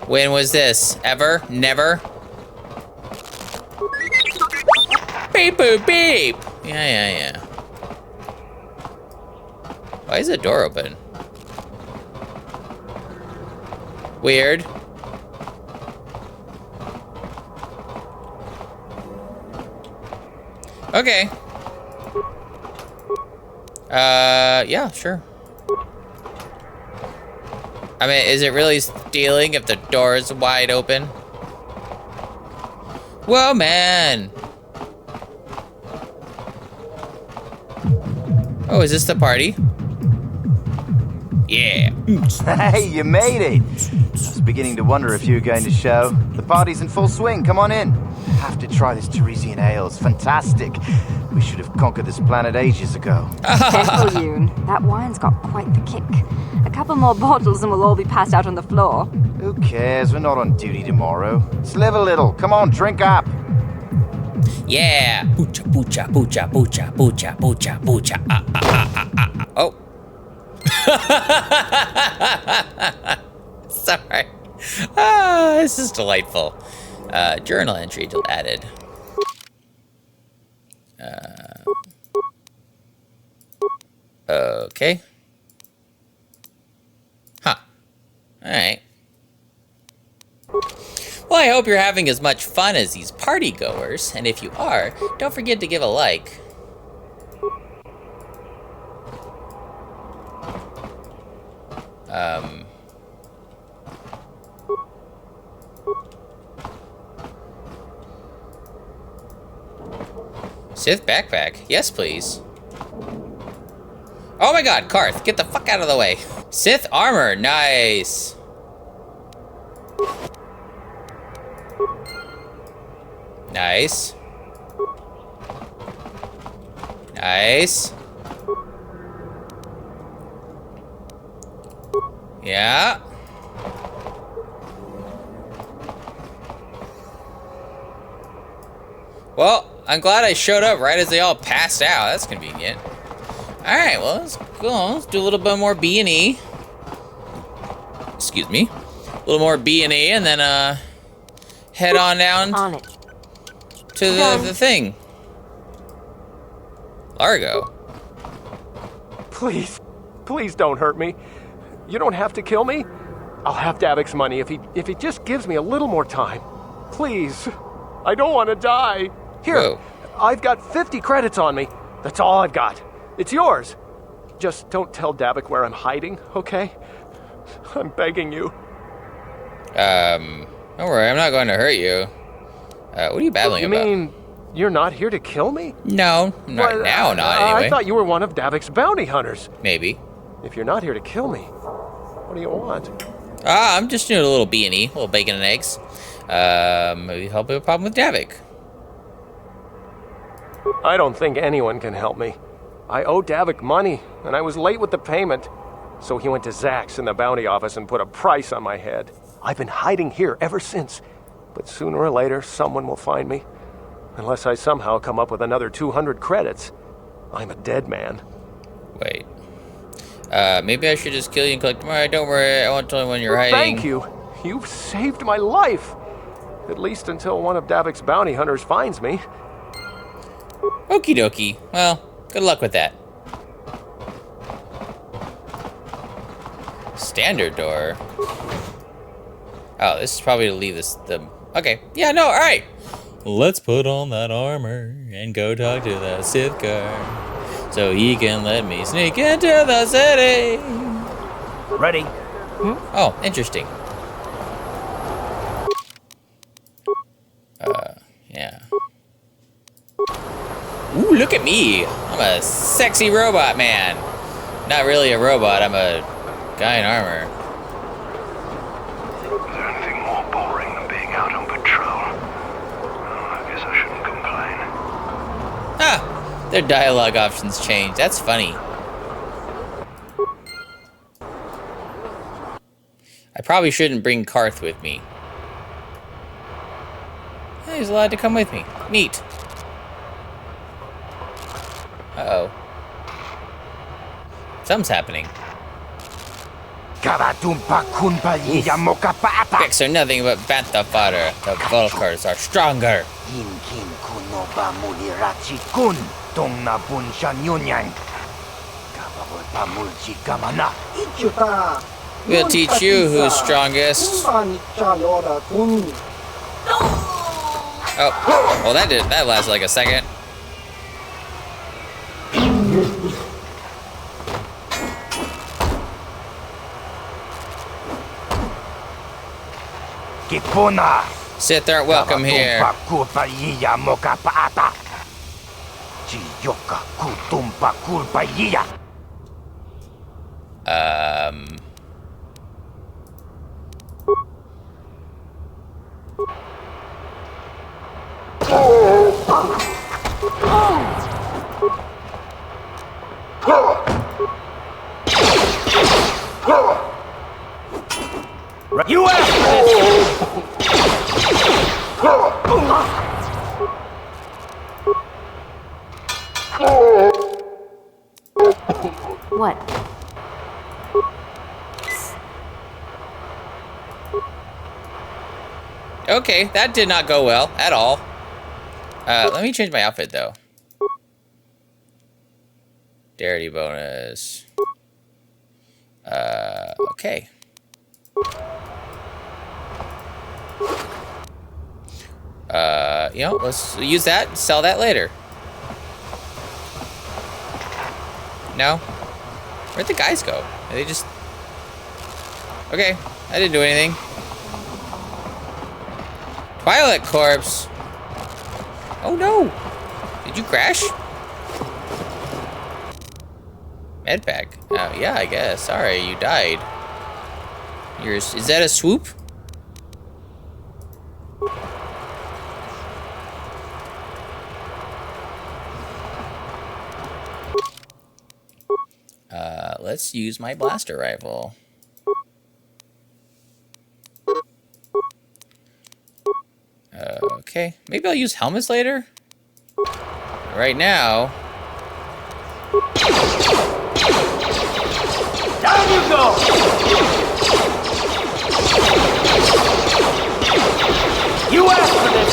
When was this? Ever? Never? Beep boop beep! Yeah. Why is the door open? Weird. Okay. Yeah, sure. I mean, is it really stealing if the door is wide open? Whoa, man! Oh, is this the party? Yeah. Hey, you made it! I was beginning to wonder if you were going to show. The party's in full swing, come on in. I have to try this Tarisian ale, it's fantastic. We should have conquered this planet ages ago. Careful, Yoon. That wine's got quite the kick. A couple more bottles and we'll all be passed out on the floor. Who cares? We're not on duty tomorrow. Let's live a little. Come on, drink up. Yeah. Poocha, poocha, poocha, poocha, poocha, poocha, poocha. Oh. Sorry. This is delightful. Journal entry added. Okay. Huh. Alright. Well, I hope you're having as much fun as these party goers, and if you are, don't forget to give a like. Sith backpack. Yes, please. Oh my god, Carth, get the fuck out of the way. Sith armor, nice. Nice. Nice. Yeah. Well, I'm glad I showed up right as they all passed out. That's convenient. Alright, well, let's go. Let's do a little bit more B&E. Excuse me. A little more B&E, and then, head on down to the thing. Largo. Please don't hurt me. You don't have to kill me. I'll have Davik's money if he just gives me a little more time. Please. I don't want to die. Here, I've got 50 credits on me. That's all I've got. It's yours. Just don't tell Davik where I'm hiding, okay? I'm begging you. Don't worry, I'm not going to hurt you. What are you babbling about? You mean you're not here to kill me? No, not now, not anyway. I thought you were one of Davik's bounty hunters. Maybe. If you're not here to kill me, what do you want? I'm just doing a little B&E, a little bacon and eggs. Maybe help with a problem with Davik. I don't think anyone can help me. I owe Davik money, and I was late with the payment. So he went to Zach's in the bounty office and put a price on my head. I've been hiding here ever since. But sooner or later, someone will find me. Unless I somehow come up with another 200 credits. I'm a dead man. Wait. Maybe I should just kill you and collect money. Don't worry, I won't tell anyone you're hiding. Thank you. You've saved my life. At least until one of Davik's bounty hunters finds me. Okie dokie. Well, good luck with that. Standard door. Oh, this is probably to leave this. Okay. Yeah, no, alright. Let's put on that armor and go talk to the Sith guard so he can let me sneak into the city. Ready? Oh, interesting. Yeah. Ooh, look at me. I'm a sexy robot man. Not really a robot, I'm a guy in armor. Is there anything more boring than being out on patrol? I guess I shouldn't complain. Ah, their dialogue options change. That's funny. I probably shouldn't bring Carth with me. Oh, he's allowed to come with me. Neat. Uh-oh. Something's happening. Picks are nothing but bantha fodder. The Vulkars are stronger. We'll teach you who's strongest. Oh, well that lasted like a second. Sith aren't welcome here. You asked for this! What? Okay, that did not go well at all. Let me change my outfit though. Dexterity bonus. Okay. You know, let's use that and sell that later. No? Where'd the guys go? Are they just... Okay, I didn't do anything. Twilight Corpse. Oh no! Did you crash? Medpack. Oh, yeah, I guess. Sorry, you died. Is that a swoop? Let's use my blaster rifle. Okay, maybe I'll use helmets later. Right now. Down you go! You asked for this!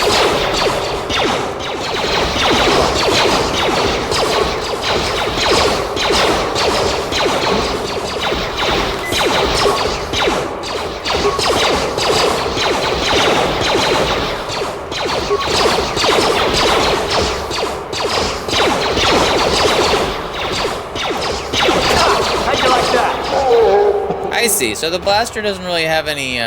I see. So the blaster doesn't really have any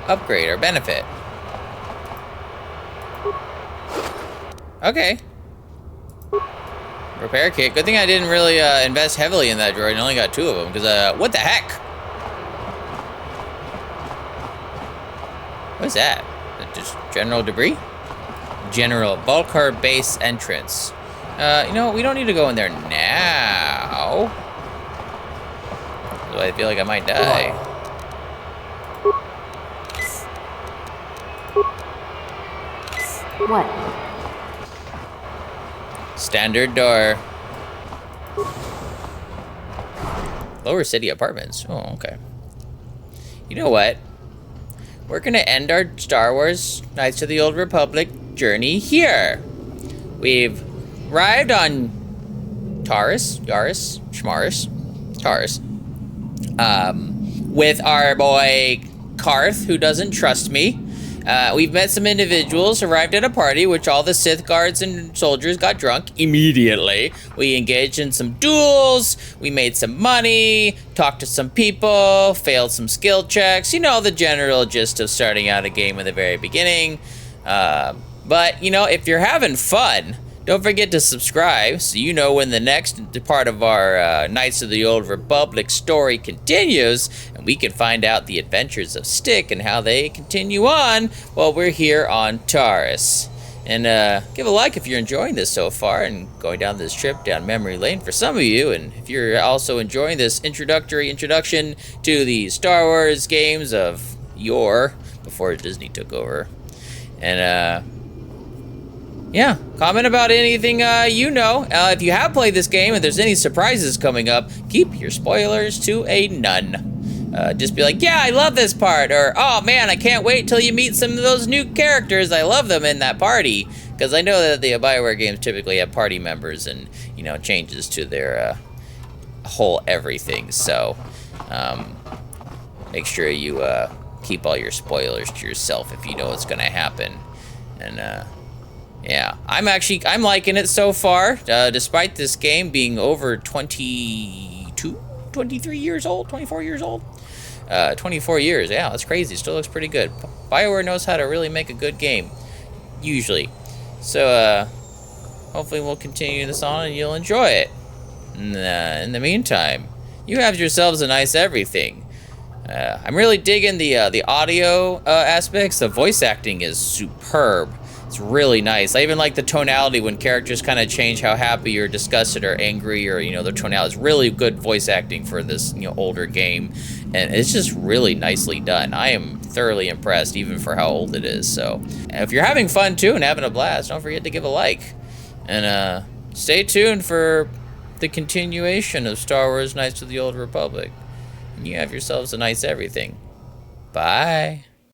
upgrade or benefit. Okay. Repair kit. Good thing I didn't really invest heavily in that droid and only got 2 of them, because what the heck? What is that? Just general debris? General Bulkar base entrance. You know, we don't need to go in there now. I feel like I might die. What? Standard door. Lower City Apartments. Oh, okay. You know what? We're gonna end our Star Wars Knights of the Old Republic journey here. We've arrived on Taris, Taris. With our boy Carth, who doesn't trust me. We've met some individuals, arrived at a party, which all the Sith guards and soldiers got drunk immediately. We engaged in some duels, we made some money, talked to some people, failed some skill checks. You know, the general gist of starting out a game in the very beginning. But, you know, if you're having fun, don't forget to subscribe so you know when the next part of our Knights of the Old Republic story continues, and we can find out the adventures of Stick and how they continue on while we're here on Taris. And give a like if you're enjoying this so far and going down this trip down memory lane for some of you. And if you're also enjoying this introduction to the Star Wars games of yore, before Disney took over. And yeah, comment about anything you know. If you have played this game and there's any surprises coming up, keep your spoilers to a none. Just be like, yeah, I love this part, or oh man, I can't wait till you meet some of those new characters. I love them in that party, because I know that the BioWare games typically have party members and, you know, changes to their whole everything. So make sure you keep all your spoilers to yourself if you know what's gonna happen. And yeah, I'm liking it so far, despite this game being over 23 years old, 24 years old. 24 years, yeah, that's crazy. Still looks pretty good. BioWare knows how to really make a good game, usually. So, hopefully we'll continue this on and you'll enjoy it. In the meantime, you have yourselves a nice everything. I'm really digging the audio aspects. The voice acting is superb. It's really nice. I even like the tonality when characters kind of change how happy or disgusted or angry, or, you know, their tonality. It's really good voice acting for this, you know, older game, and it's just really nicely done. I am thoroughly impressed, even for how old it is. So, if you're having fun too and having a blast, don't forget to give a like, and stay tuned for the continuation of Star Wars Knights of the Old Republic. And you have yourselves a nice everything. Bye.